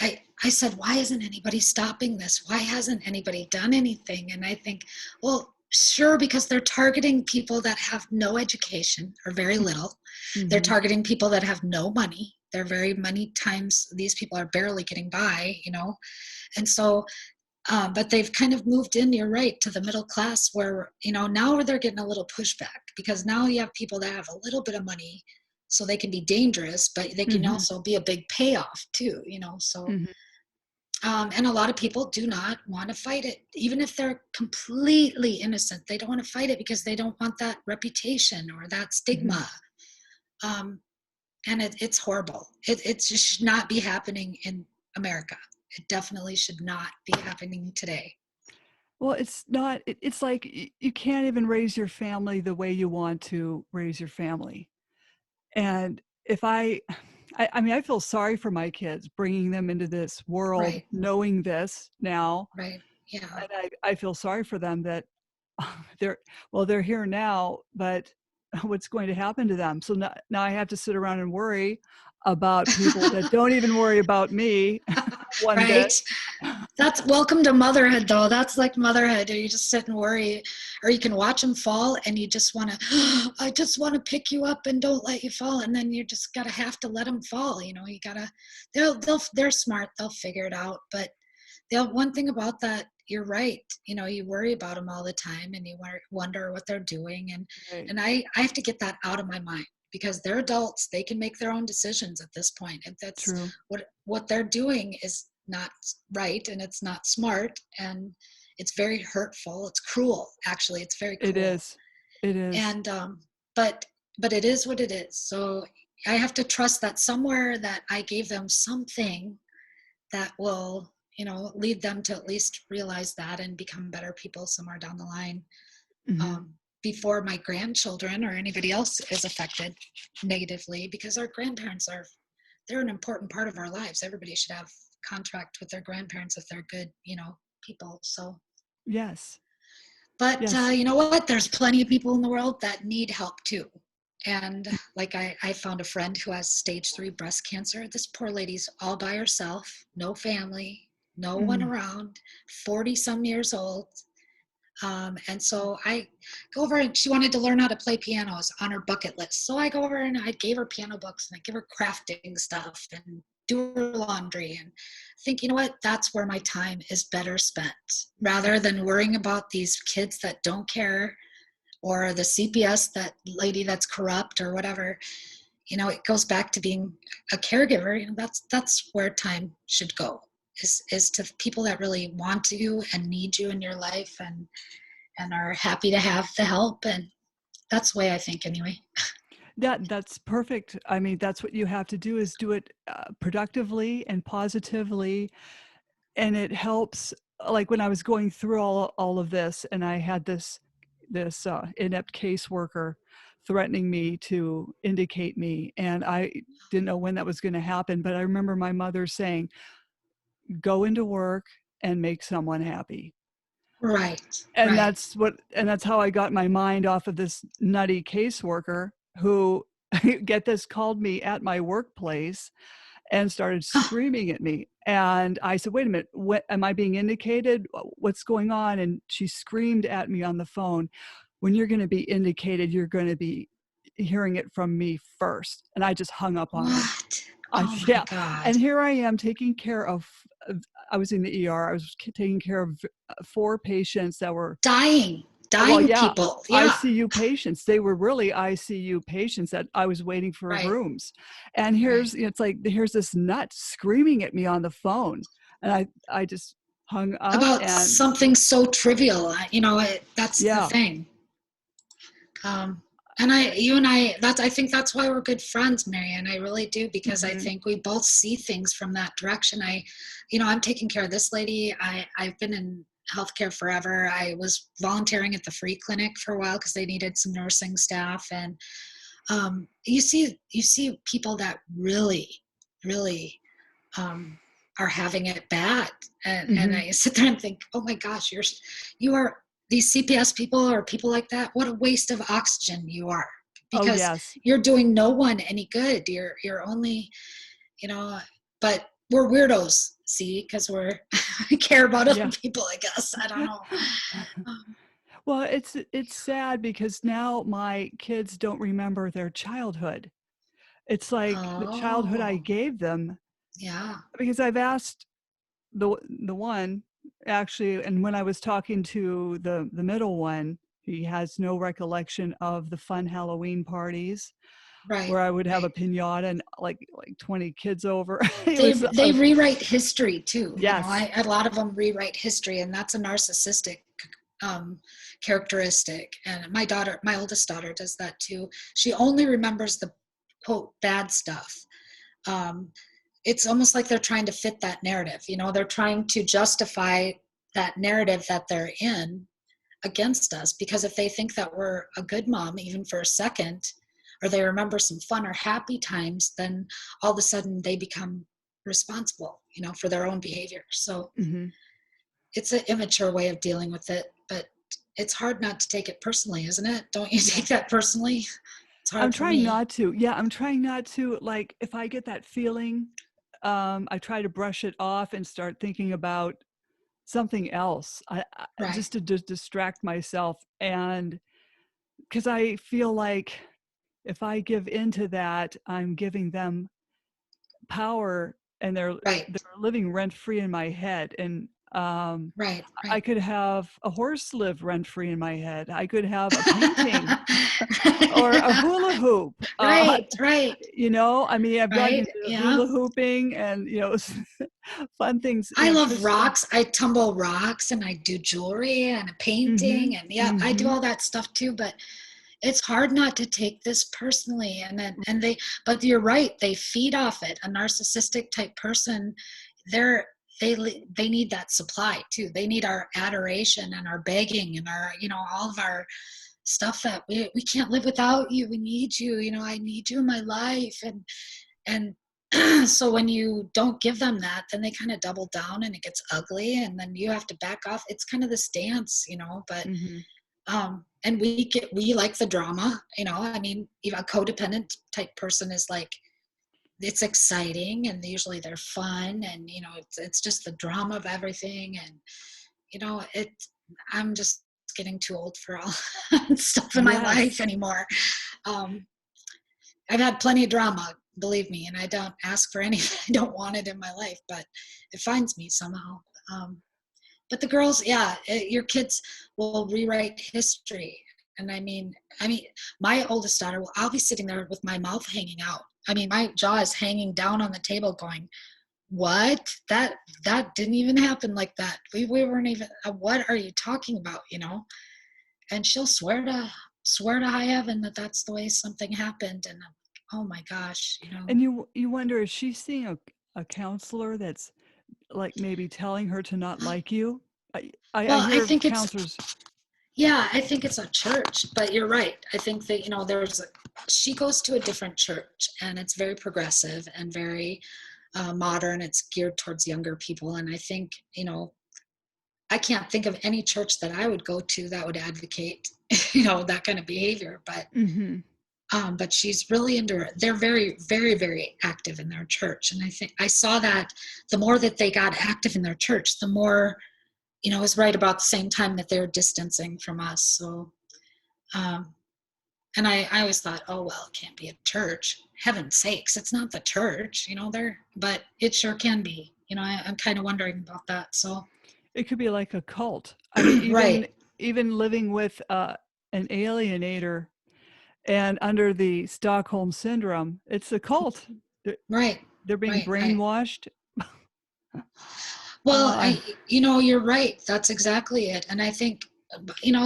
I said, why isn't anybody stopping this? Why hasn't anybody done anything? And I think, well, sure, because they're targeting people that have no education or very little. They're Mm-hmm. targeting people that have no money. They're very many times these people are barely getting by, you know. And so but they've kind of moved in, you're right, to the middle class where, you know, now they're getting a little pushback because now you have people that have a little bit of money so they can be dangerous, but they can Mm-hmm. also be a big payoff too, you know. So Mm-hmm. and a lot of people do not want to fight it, even if they're completely innocent. They don't want to fight it because they don't want that reputation or that Mm-hmm. stigma. um, and it's horrible. It just should not be happening in America. It definitely should not be happening today. Well, it's not, it's like you can't even raise your family the way you want to raise your family. And if I mean, I feel sorry for my kids bringing them into this world, Right. knowing this now. Right. Yeah. And I feel sorry for them that they're, well, they're here now, but what's going to happen to them? So now I have to sit around and worry about people that don't even worry about me one bit. Right. That's welcome to motherhood, though. That's like motherhood. You just sit and worry, or you can watch them fall, and you just want to. I just want to pick you up and don't let you fall, and then you just gotta have to let them fall. You know, you gotta. They're smart. They'll figure it out. But one thing about that, you're right. You know, you worry about them all the time, and you wonder what they're doing, Right. and I have to get that out of my mind because they're adults. They can make their own decisions at this point. If that's True. what they're doing is not right and it's not smart and it's very hurtful. It's cruel. Actually, it's very It cruel. is. It is. And but it is what it is. So I have to trust that somewhere that I gave them something that will, you know, lead them to at least realize that and become better people somewhere down the line, Hmm. um, before my grandchildren or anybody else is affected negatively, because our grandparents they're an important part of our lives. Everybody should have contact with their grandparents if they're good, you know, people. So Yes. but Yes. you know what, there's plenty of people in the world that need help too. And like I found a friend who has stage 3 breast cancer. This poor lady's all by herself, no family, no one Mm. around, 40 some years old. And so I go over, and she wanted to learn how to play pianos on her bucket list. So I go over and I gave her piano books and I give her crafting stuff and do her laundry and think, you know what, that's where my time is better spent rather than worrying about these kids that don't care or the CPS, that lady that's corrupt or whatever. You know, it goes back to being a caregiver. You know, that's where time should go, is to people that really want you and need you in your life and are happy to have the help. And that's the way I think anyway. That's perfect. I mean, that's what you have to do is do it productively and positively, and it helps like when I was going through all of this, and I had this inept caseworker threatening me to indicate me, and I didn't know when that was going to happen. But I remember my mother saying, "Go into work and make someone happy." Right, And right. that's how I got my mind off of this nutty caseworker who, get this, called me at my workplace and started Oh, screaming at me. And I said, "Wait a minute, what am I being indicated? What's going on?" And she screamed at me on the phone, "When you're going to be indicated, you're going to be hearing it from me first." And I just hung up on her. what? Oh my Yeah. God. And here I am taking care of I was in the ER. I was taking care of 4 patients that were, Dying, well, dying yeah, people. Yeah, ICU patients. They were really ICU patients that I was waiting for right, rooms. And right. it's like, here's this nut screaming at me on the phone. And I just hung up About and something so trivial, that's the yeah. thing. Um, and you and I, I think that's why we're good friends, Marianne. I really do, because I Mhm. think we both see things from that direction. I'm taking care of this lady. I've been in healthcare forever. I was volunteering at the free clinic for a while because they needed some nursing staff. And you see people that really, really um, are having it bad, and Mhm. I sit there and think, oh my gosh, you are these CPS people or people like that. What a waste of oxygen you are, Oh, because yes. you're doing no one any good. You're only, you know, but we're weirdos. See, because we care about other Yeah. people. I guess I don't know. Um, Well, it's sad because now my kids don't remember their childhood. It's like the childhood I oh, gave them, yeah, because I've asked the one, actually, and when I was talking to the middle one, he has no recollection of the fun Halloween parties right, where I would have a right. piñata and like 20 kids over. It they was they rewrite history too. yes. A lot of them rewrite history, and that's a narcissistic um, characteristic. And my oldest daughter, does that too. She only remembers the quote bad stuff. um, it's almost like they're trying to fit that narrative. They're trying to justify that narrative that they're in against us, because if they think that we're a good mom even for a second, or they remember some fun or happy times, then all of a sudden they become responsible, for their own behavior. So Mhm. it's an immature way of dealing with it, but it's hard not to take it personally, isn't it? Don't you Yeah. take that personally? It's I'm hard for trying me. not to. Yeah, I'm trying not to. Like, if I get that feeling, I try to brush it off and start thinking about something else. Right, Just to distract myself, and because I feel like if I give into that, I'm giving them power, and right, they're living rent free in my head. And right, I right. could have a horse live rent free in my head. I could have a painting or a hula hoop. Right, right, I mean, I've gotten right. into Yeah. hula hooping and fun things. I love Crystal. rocks. I tumble rocks and I do jewelry and a Mm-hmm. painting, and yeah, I do Mm-hmm. all that stuff too, but it's hard not to take this personally. But you're right, they feed off it. A narcissistic type person, they're they need that supply too. They need our adoration and our begging and our, all of our stuff, that we can't live without you. We need you. I need you in my life. And so when you don't give them that, then they kind of double down and it gets ugly, and then you have to back off. It's kind of this dance, but Mm-hmm. and we like the drama. I mean, even a codependent type person is like, it's exciting, and usually they're fun, and it's just the drama of everything. And it I'm just getting too old for all stuff in my Yes. life anymore. um I've had plenty of drama, believe me, and I don't ask for anything. I don't want it in my life, but it finds me somehow. Um, but the girls, yeah, your kids will rewrite history. And I mean, my oldest daughter, I'll be sitting there with my mouth hanging out. I mean, my jaw is hanging down on the table, going, "What? That didn't even happen like that. We weren't even. What are you talking about? And she'll swear to high heaven that that's the way something happened. And I'm like, oh my gosh. And you wonder, is she seeing a counselor that's like maybe telling her to not like you? I Well, I hear think it's, counselors. yeah, I think it's a church, but you're right. I think that, she goes to a different church, and it's very progressive and very modern. It's geared towards younger people. And I think, I can't think of any church that I would go to that would advocate, that kind of behavior. Hmm. But she's really into it. They're very, very, very active in their church. And I think I saw that the more that they got active in their church, the more, it was right about the same time that they're distancing from us. So, um, and I always thought, oh, well, it can't be a church. Heaven's sakes, it's not the church, but it sure can be. I'm kind of wondering about that. So, It could be like a cult. I mean, right, even living with an alienator and under the Stockholm syndrome, it's a cult. They're, right, they're being right. I, brainwashed. Well, Uh, you're right. That's exactly it. And I think,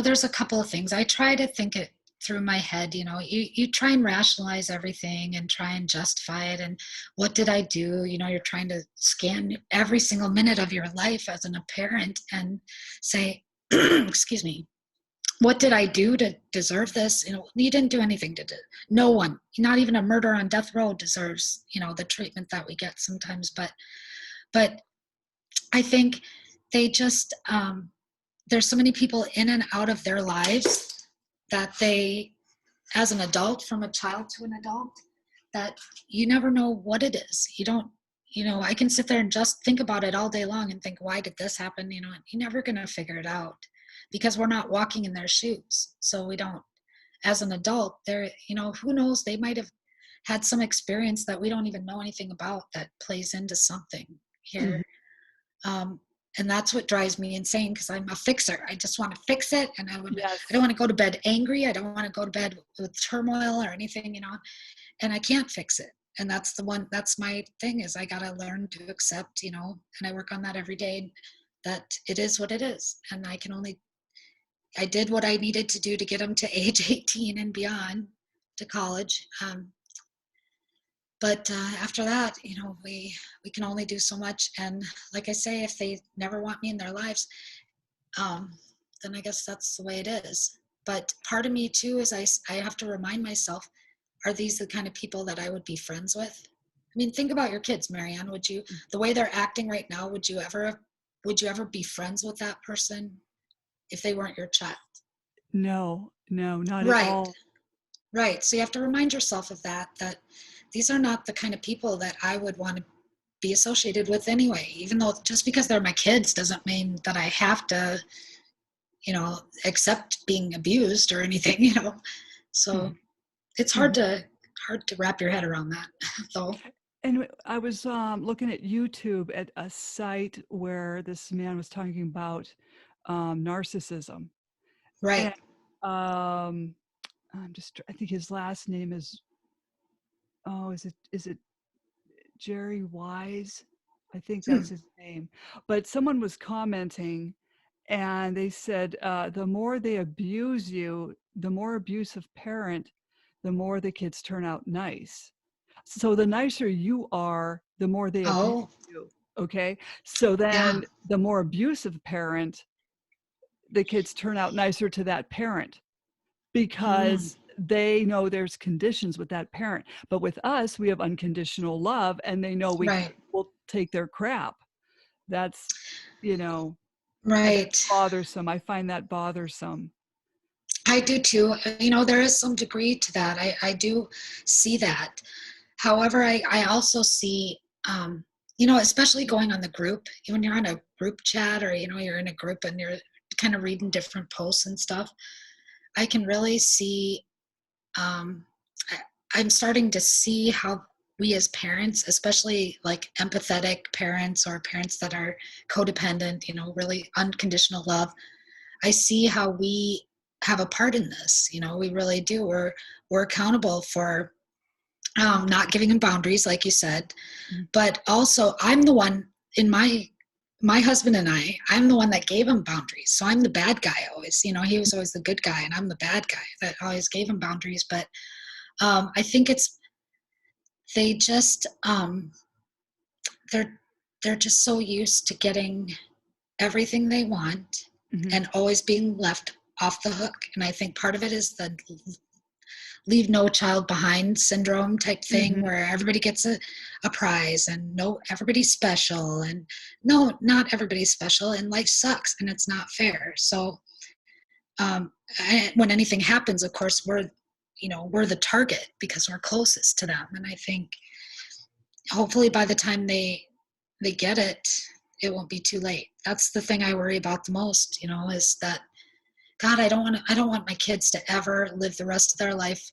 there's a couple of things. I try to think it through my head. You try and rationalize everything and try and justify it. And what did I do? You're trying to scan every single minute of your life as a parent and say, excuse me, what did I do to deserve this? You didn't do anything to do. No one, not even a murderer on death row deserves, the treatment that we get sometimes. But I think they just, there's so many people in and out of their lives that they, as an adult, from a child to an adult, that you never know what it is. You don't, I can sit there and just think about it all day long and think, why did this happen? You're never going to figure it out because we're not walking in their shoes. So we don't, as an adult, they're, who knows, they might have had some experience that we don't even know anything about that plays into something mhm. here. Um, and that's what drives me insane because I'm a fixer. I just want to fix it, and I don't Yes. want to go to bed angry. I don't want to go to bed with turmoil or anything, and I can't fix it. And that's my thing is I got to learn to accept, and I work on that every day, that it is what it is. And I did what I needed to do to get them to age 18 and beyond, to college. But after that, we can only do so much. And like I say, if they never want me in their lives, um, then I guess that's the way it is. But part of me too is I have to remind myself, are these the kind of people that I would be friends with? I mean, think about your kids, Marianne. The way they're acting right now, would you ever be friends with that person if they weren't your child? No, no, not at Right, all. right. So you have to remind yourself of that these are not the kind of people that I would want to be associated with anyway. Even though just because they're my kids doesn't mean that I have to, accept being abused or anything, So Mhm. it's Mhm. hard to wrap your head around that, though. And I was looking at YouTube at a site where this man was talking about narcissism. And Right. um, I think his last name is, oh, is it Jerry Wise? I think Hmm. that's his name. But someone was commenting and they said, the more they abuse you, the more abusive parent, the more the kids turn out nice. So the nicer you are, the more they abuse Oh, you. Okay. So yeah. then the more abusive parent, the kids turn out nicer to that parent Mm, because they know there's conditions with that parent. But with us, we have unconditional love and they know we right. will take their crap. That's, you know, that's Right. bothersome. I find that bothersome. I do too. There is some degree to that. I do see that. However, I also see, especially going on the group, when you're on a group chat or, you're in a group and you're kind of reading different posts and stuff, I can really see, um, I, I'm starting to see how we as parents, especially like empathetic parents or parents that are codependent, really unconditional love, I see how we have a part in this. We really do. We're accountable for not giving them boundaries, like you said, Mhm. but also I'm the one in my husband and I'm the one that gave him boundaries. So I'm the bad guy always. He was always the good guy, and I'm the bad guy that always gave him boundaries. But I think they just they're they're just so used to getting everything they want Mhm. and always being left off the hook. And I think part of it is the leave no child behind syndrome type thing, Mhm. where everybody gets a prize and no, everybody's special, and no, not everybody's special, and life sucks and it's not fair. So when anything happens, of course, we're the target because we're closest to them. And I think hopefully by the time they get it, it won't be too late. That's the thing I worry about the most, is that, God, I don't want my kids to ever live the rest of their life,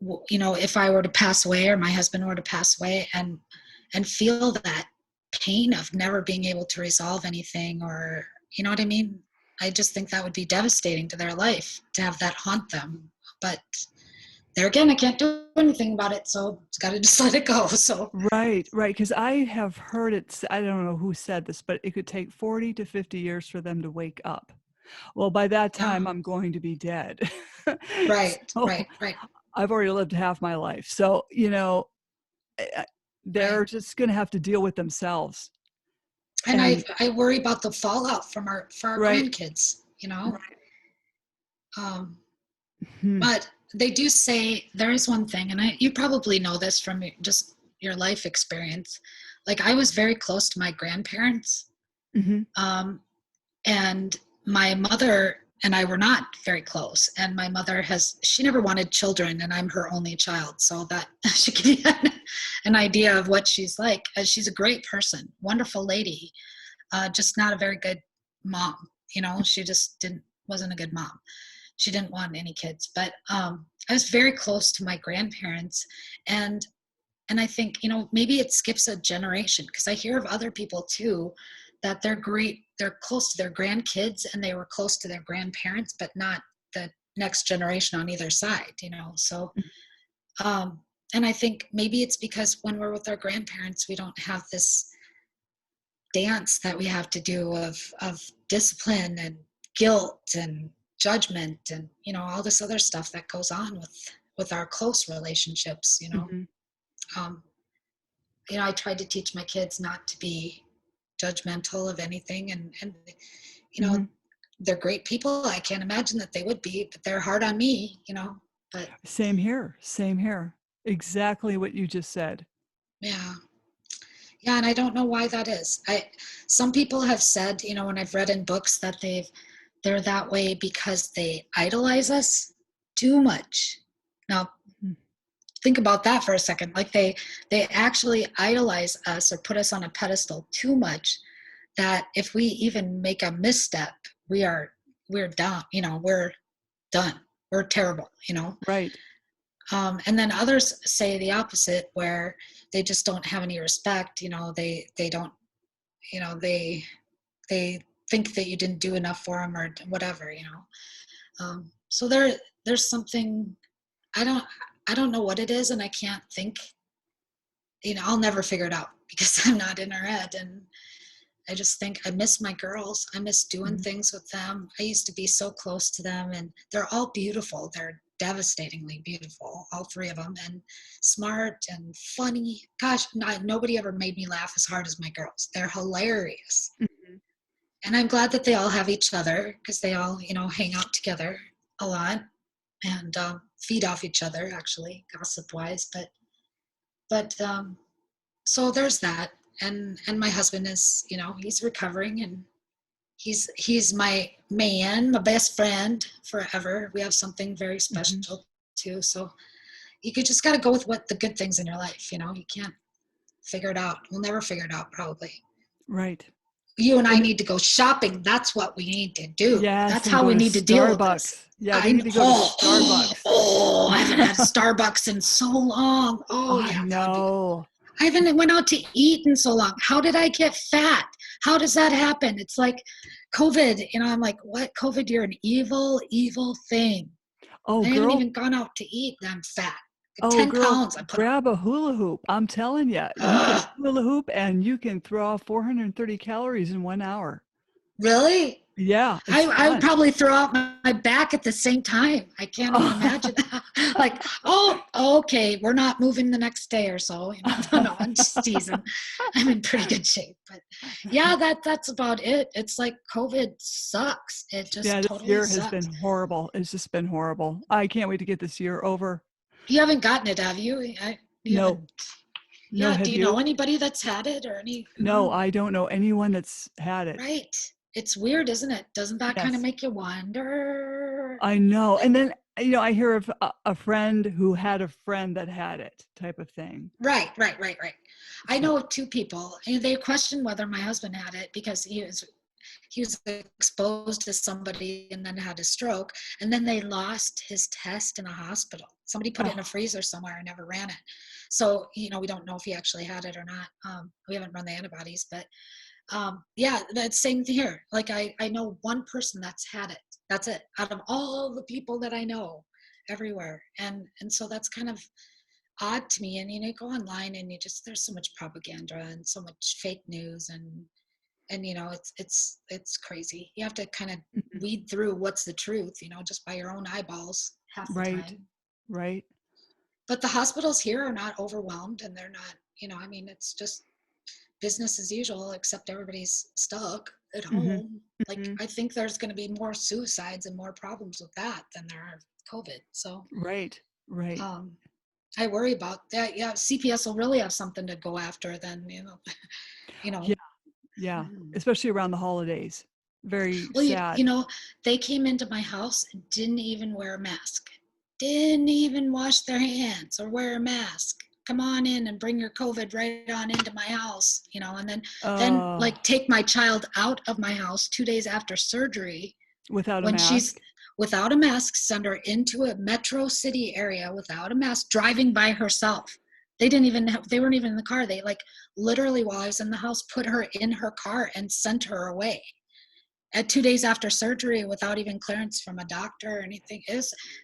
if I were to pass away or my husband were to pass away, and feel that pain of never being able to resolve anything, or you know what I mean? I just think that would be devastating to their life to have that haunt them. But there again, I can't do anything about it, so it's got to just let it go. So Right, right. Because I have heard I don't know who said this, but it could take 40 to 50 years for them to wake up. Well, by that yeah, time, I'm going to be dead. right, So, right, right, I've already lived half my life. So, right. they're just gonna have to deal with themselves. And I And I worry about the fallout from our for our right, grandkids. right. Um, Mhm, But they do say there is one thing, and you probably know this from just your life experience. Like, I was very close to my grandparents, mhm. um, and my mother and I were not very close. And my mother she never wanted children, and I'm her only child. So that should give you an idea of what she's like. She's a great person, wonderful lady, just not a very good mom. She just wasn't a good mom. She didn't want any kids. But I was very close to my grandparents, and I think, maybe it skips a generation, because I hear of other people too that they're close to their grandkids and they were close to their grandparents, but not the next generation on either side. So um and I think maybe it's because when we're with our grandparents, we don't have this dance that we have to do of discipline and guilt and judgment, and all this other stuff that goes on with our close relationships. Mhm. um I tried to teach my kids not to be judgmental of anything, and you know Mhm. they're great people. I can't imagine that they would be, but they're hard on me. But Same here, same here. Exactly what you just said. yeah. Yeah, and I don't know why that is. Some people have said, when I've read in books, that they're that way because they idolize us too much. Now, Mm. think about that for a second. Like, they actually idolize us or put us on a pedestal too much, that if we even make a misstep, we're down, we're done. We're terrible, Right. and then others say the opposite, where they just don't have any respect. They don't, they think that you didn't do enough for them, or whatever. So there's something. I don't I don't know what it is, and I can't think. I'll never figure it out because I'm not in her head. And I just think I miss my girls. I miss doing Mhm. things with them. I used to be so close to them, and they're all beautiful. They're devastatingly beautiful, all three of them, and smart and funny. Gosh, nobody ever made me laugh as hard as my girls. They're hilarious. Mhm. And I'm glad that they all have each other, because they all, hang out together a lot, and feed off each other, actually, gossip wise. But so there's that. And my husband is, he's recovering, and he's my man, my best friend forever. We have something very Mhm. special too. So you could just got to go with what the good things in your life. You can't figure it out. We'll never figure it out, probably. Right. You and I And need to go shopping. That's what we need to do. yes, That's and how go we to need to deal with this. Starbucks. Yeah, we need to go to Starbucks. I haven't had Starbucks in so long. Oh I yeah, that would be. know. I haven't went out to eat in so long. How did I get fat? How does that happen? It's like COVID. I'm like, what? COVID, you're an evil, evil thing. Oh, I haven't girl. even gone out to eat, and I'm fat. Oh, 10 girl, pounds I put on. grab a hula hoop. I'm telling you, you can Ugh, hula hoop and you can throw off 430 calories in 1 hour. really? Yeah, it's I would fun. probably throw out my back at the same time. I can't even imagine. Like, oh, okay, we're not moving the next day or so. No, I'm just teasing. I'm in pretty good shape, but yeah, that's about it. It's like COVID sucks. It just Yeah, this totally year has been sucks. horrible. It's just been horrible. I can't wait to get this year over. You haven't gotten it, have you? You haven't. No, no, Yeah. Do have you know you? anybody that's had it or any? No, Oh, I don't know anyone that's had it. right. It's weird, isn't it? Doesn't that kind of Yes, make you wonder? I know. Like, And then, I hear of a friend who had a friend that had it type of thing. right. I So, know two people, and they questioned whether my husband had it because he was exposed to somebody and then had a stroke, and then they lost his test in a hospital. Somebody put it in a oh, freezer somewhere and never ran it. So we don't know if he actually had it or not. We haven't run the antibodies, but yeah, that's same thing here. Like I know one person that's had it. That's it. Out of all the people that I know everywhere, and so that's kind of odd to me. And you go online and there's so much propaganda and so much fake news, and it's crazy. You have to kind of mhm. weed through what's the truth, just by your own eyeballs half the Right, time. right. But the hospitals here are not overwhelmed, and they're not, it's just business as usual, except everybody's stuck at Hmm. home. Like, Hmm. I think there's going to be more suicides and more problems with that than there are COVID. So Right, right. um, I worry about that. Yeah, CPS will really have something to go after then, you Yeah, know. yeah. Mhm. Especially around the holidays. Very Well, sad. they came into my house and didn't even wear a mask, didn't even wash their hands or wear a mask. Come on in and bring your COVID right on into my house, and then Uh, like take my child out of my house 2 days after surgery without a when she's mask. without a mask, send her into a metro city area without a mask, driving by herself. They weren't even in the car. They like literally, while I was in the house, put her in her car and sent her away at 2 days after surgery without even clearance from a doctor or anything.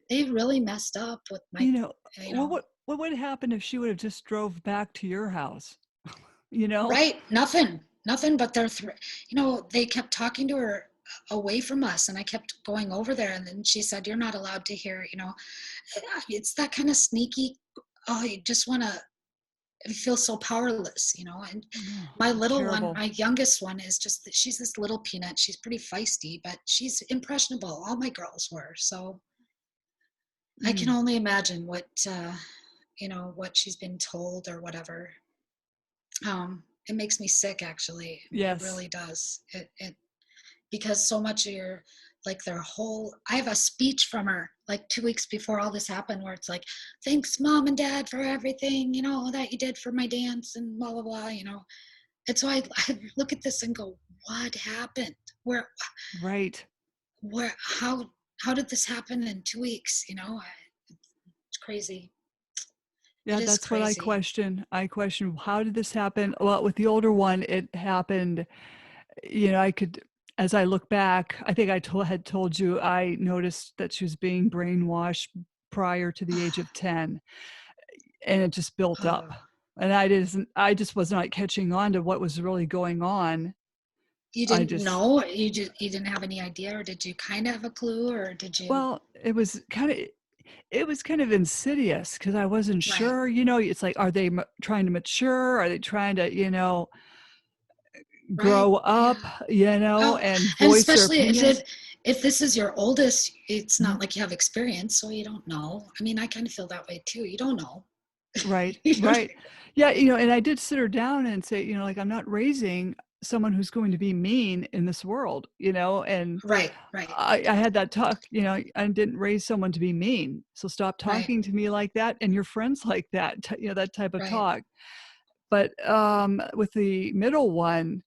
They really messed up with my, You know, you what know, would what would happen if she would have just drove back to your house? You know? right? Nothing. But they kept talking to her away from us, and I kept going over there, and then she said, "You're not allowed to hear." It's that kind of sneaky. Oh, you just want to feel so powerless. And Oh, my little one, terrible. my youngest one, she's this little peanut. She's pretty feisty, but she's impressionable. All my girls were. So I can Mm, only imagine what she's been told or whatever. It makes me sick, actually. It yes. really does. It because so much of your like their whole. I have a speech from her like 2 weeks before all this happened, where it's like, "Thanks, mom and dad, for everything that you did for my dance and blah blah blah." And so I look at this and go, "What happened? Where Right. where how did this happen in 2 weeks?" It's crazy. It Yeah, is that's what I crazy. question. I question, how did this happen? Well, with the older one, it happened, I could, as I look back, I think had told you I noticed that she was being brainwashed prior to the age of 10, and it just built up. Oh, And I just was not catching on to what was really going on. you I didn't just know? You didn't have any idea, or did you kind of have a clue, or did you? well, it was kind of insidious because I wasn't Right, sure, it's like, are they trying to mature? Are they trying to, right, grow yeah. up, Well, and and voice their especially if opinions? if this is your oldest, it's Mhm. not like you have experience, so you don't know. I mean, I kind of feel that way too. You don't know. Right, You don't- right. Yeah, and I did sit her down and say, like, I'm not raising someone who's going to be mean in this world, and right, I had that talk, I didn't raise someone to be mean. So stop right, talking to me like that and your friends like that, that type of right. talk. But with the middle one,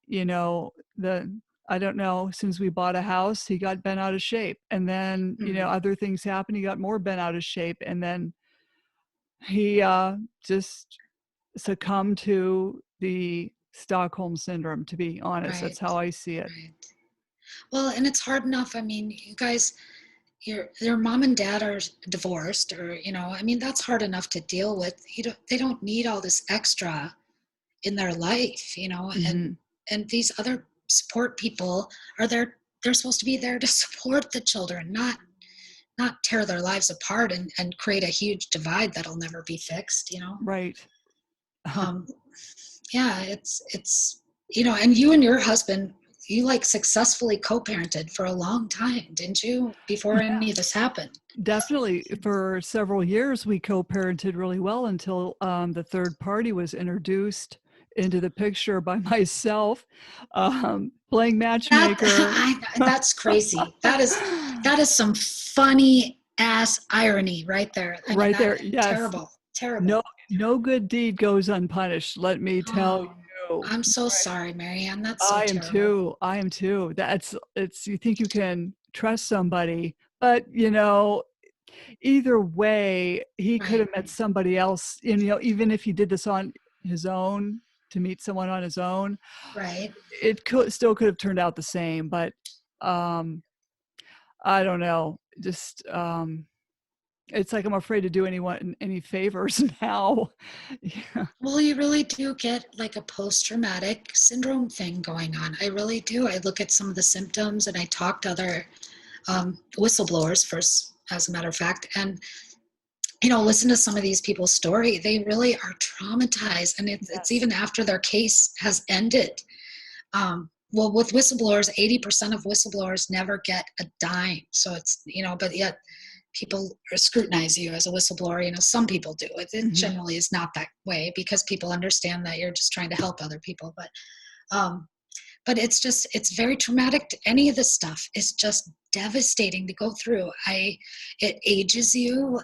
the I don't know, since we bought a house, he got bent out of shape. And then, Mm, other things happened, he got more bent out of shape. And then he just succumb to the Stockholm syndrome, to be honest. That's right, how I see it. right. Well, and it's hard enough. I mean, you guys, your mom and dad are divorced, or I mean, that's hard enough to deal with. They don't need all this extra in their life, and Mhm. these other support people are there. They're supposed to be there to support the children, not tear their lives apart and create a huge divide that'll never be fixed, you know? Right. Um, yeah, it's, you know, and you and your husband, you like successfully co-parented for a long time, didn't you? Before Yeah, any of this happened. definitely. For several years, we co-parented really well until the third party was introduced into the picture by myself, playing matchmaker. That's crazy. That is some funny ass irony right there. I mean, Right that there. Yes. terrible, No, terrible. no good deed goes unpunished. Let me tell Oh, you. I'm so sorry, Marianne. That's so I am terrible. too. I am too. It's, you think you can trust somebody, but you know, either way, he could Right, have met somebody else, and, you know, even if he did this on his own, to meet someone on his own, right. it could have turned out the same, but, um, I don't know, just, it's like I'm afraid to do anyone any favors now. Yeah. Well, you really do get like a post-traumatic syndrome thing going on. I really do. I look at some of the symptoms and I talk to other whistleblowers first, as a matter of fact, and you know, listen to some of these people's story. They really are traumatized, and it's Yes. even after their case has ended. Well, with whistleblowers, 80% of whistleblowers never get a dime. So it's, you know, but yet people scrutinize you as a whistleblower. You know, some people do. It Mhm. generally is not that way because people understand that you're just trying to help other people. Um, but it's just, it's very traumatic. Any of this stuff is just devastating to go through. It ages you.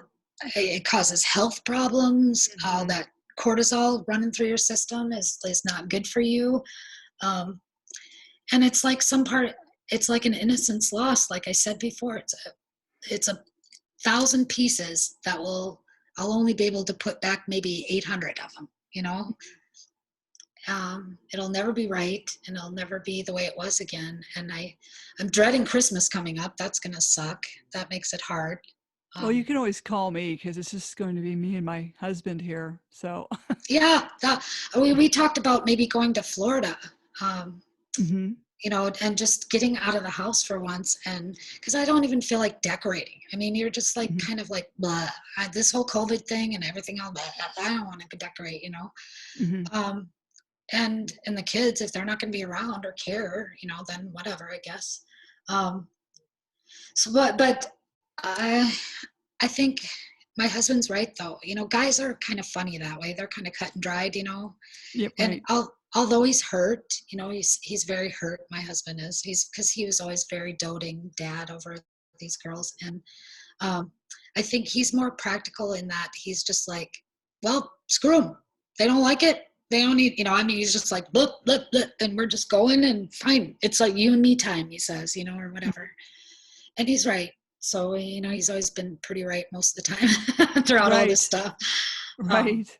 It causes health problems. All Mhm. that cortisol running through your system is not good for you. Um, and it's like it's like an innocence lost. Like I said before, it's a thousand pieces that I'll only be able to put back maybe 800 of them, you know. It'll never be right, and it'll never be the way it was again. And I'm dreading Christmas coming up. That's gonna suck. That makes it hard. Well, you um, can always call me because it's just going to be me and my husband here, so yeah, we talked about maybe going to Florida. um, Mhm. you know, and just getting out of the house for once. And because I don't even feel like decorating. I mean, you're just like Mhm. kind of like blah. This whole COVID thing and everything else, blah, I don't want to decorate, you know. Mhm. um, and the kids, if they're not going to be around or care, you know, then whatever, I guess. um, so but I think my husband's right though. You know, guys are kind of funny that way. They're kind of cut and dried, you know. Yep, And right. although he's hurt, you know, he's very hurt. My husband is. He's because he was always very doting dad over these girls. And um, I think he's more practical in that he's just like, well, screw them. They don't like it. They don't need, you know. I mean, he's just like, blip, blip, blip, and we're just going and fine. It's like you and me time, he says, you know, or Mm. whatever. And he's right. So you know, he's always been pretty right most of the time throughout all this Right, stuff. Um, right.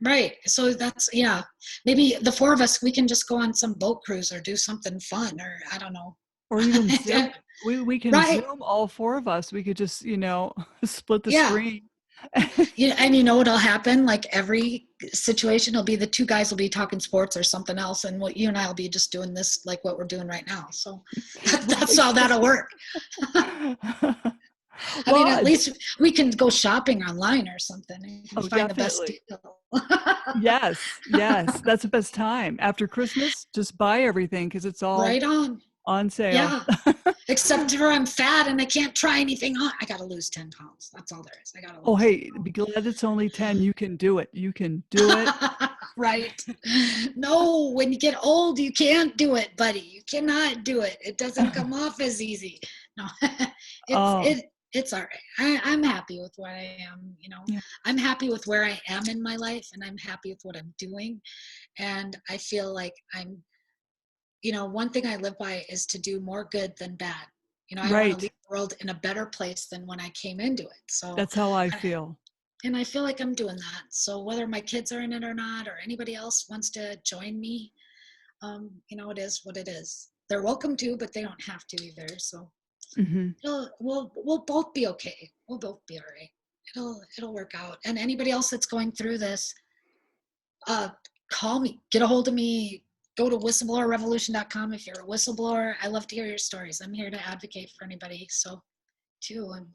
Right. So that's, yeah. Maybe the four of us, we can just go on some boat cruise or do something fun, or I don't know. Or even Zoom. We can Right. Zoom, all 4 of us. We could just, you know, split the Yeah. screen. Yeah. And you know what'll happen? Like every situation will be the two guys will be talking sports or something else, and what you and I will be just doing this like what we're doing right now. So that's Right. how that'll work. I mean, Well, at least we can go shopping online or something if we oh, find the best definitely. deal. Yes, yes, that's the best time. After Christmas, just buy everything because it's all Right on. on sale. Yeah. Except for I'm fat and I can't try anything on. I got to lose 10 pounds. That's all there is. I got to Oh, lose hey, be glad it's only 10. You can do it. You can do it. 10. Right. No, when you get old, you can't do it, buddy. You cannot do it. It doesn't come off as easy. No, Oh, it's all right. I'm happy with what I am. You know, yeah. I'm happy with where I am in my life, and I'm happy with what I'm doing. And I feel like I'm, you know, one thing I live by is to do more good than bad. You know, I want to leave Right. the world in a better place than when I came into it. So, That's how I I- feel. and I feel like I'm doing that. So whether my kids are in it or not, or anybody else wants to join me, you know, it is what it is. They're welcome to, but they don't have to either. So Mhm. we'll both be okay. We'll both be all right. It'll work out. And anybody else that's going through this, uh, call me, get a hold of me, go to whistleblowerrevolution.com if you're a whistleblower. I love to hear your stories. I'm here to advocate for anybody. So, too. Well,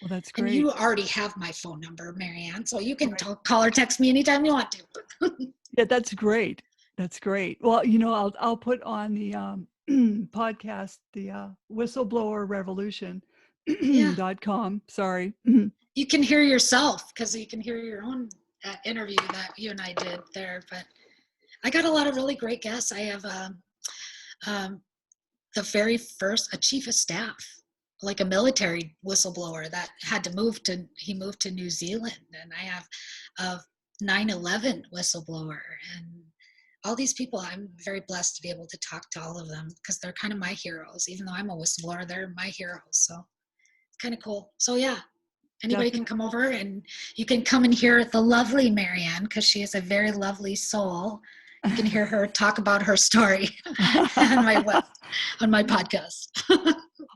that's And great. you already have my phone number, Marianne, so you can Right. call or text me anytime you want to. Yeah, that's great. That's great. Well, I'll put on the podcast the whistleblower revolution Yeah, .com. Sorry. you can hear yourself because you can hear your own interview that you and I did there. But I got a lot of really great guests. I have the very first, a chief of staff, like a military whistleblower that had to moved to New Zealand. And I have a 9/11 whistleblower, and all these people. I'm very blessed to be able to talk to all of them because they're kind of my heroes. Even though I'm a whistleblower, they're my heroes. So it's kind of cool. So yeah, anybody can come over, and you can come and hear the lovely Marianne because she is a very lovely soul. You can hear her talk about her story on my podcast.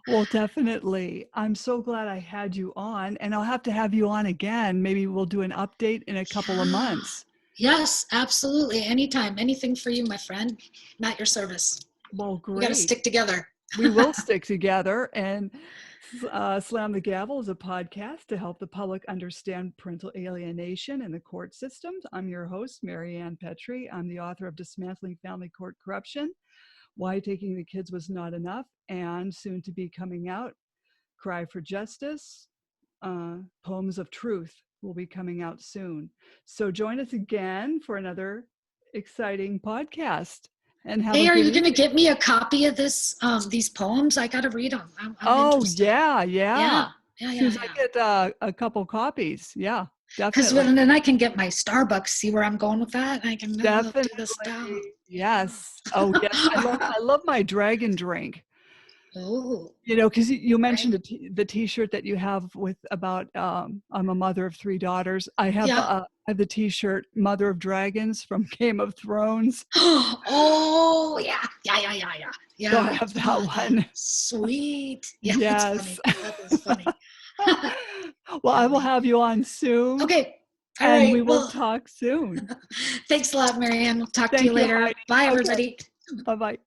Well, definitely. I'm so glad I had you on, and I'll have to have you on again. Maybe we'll do an update in a couple of months. Yes, absolutely. Anytime. Anything for you, my friend. I'm at your service. Well, We got to great. stick together. We will stick together. And Slam the Gavel is a podcast to help the public understand parental alienation in the court systems. I'm your host, Marianne Petrie. I'm the author of Dismantling Family Court Corruption, Why Taking the Kids Was Not Enough, and soon to be coming out, Cry for Justice, Poems of Truth will be coming out soon. So join us again for another exciting podcast. And have Hey, a are good you going to evening. get me a copy of these poems? I got to read them. I'm interested. Yeah. Yeah. As soon as I get a couple copies. Yeah, Because definitely. then I can get my Starbucks, see where I'm going with that. And I can look to this down. Definitely. Yes. Oh, yes. I love my dragon drink. Oh, Because you mentioned right. the T-shirt that you have with about I'm a mother of 3 daughters. I have Yeah. I have the T-shirt Mother of Dragons from Game of Thrones. Oh, yeah. So I Yeah. have that Oh, one. sweet. Yeah, that's Yes. funny. That is funny. Well, I will Funny. have you on soon, Okay. All and right. we will Well, talk soon. thanks a lot, Marianne. We'll talk to you Thank you, later. Heidi. Bye, Okay. everybody. Bye-bye.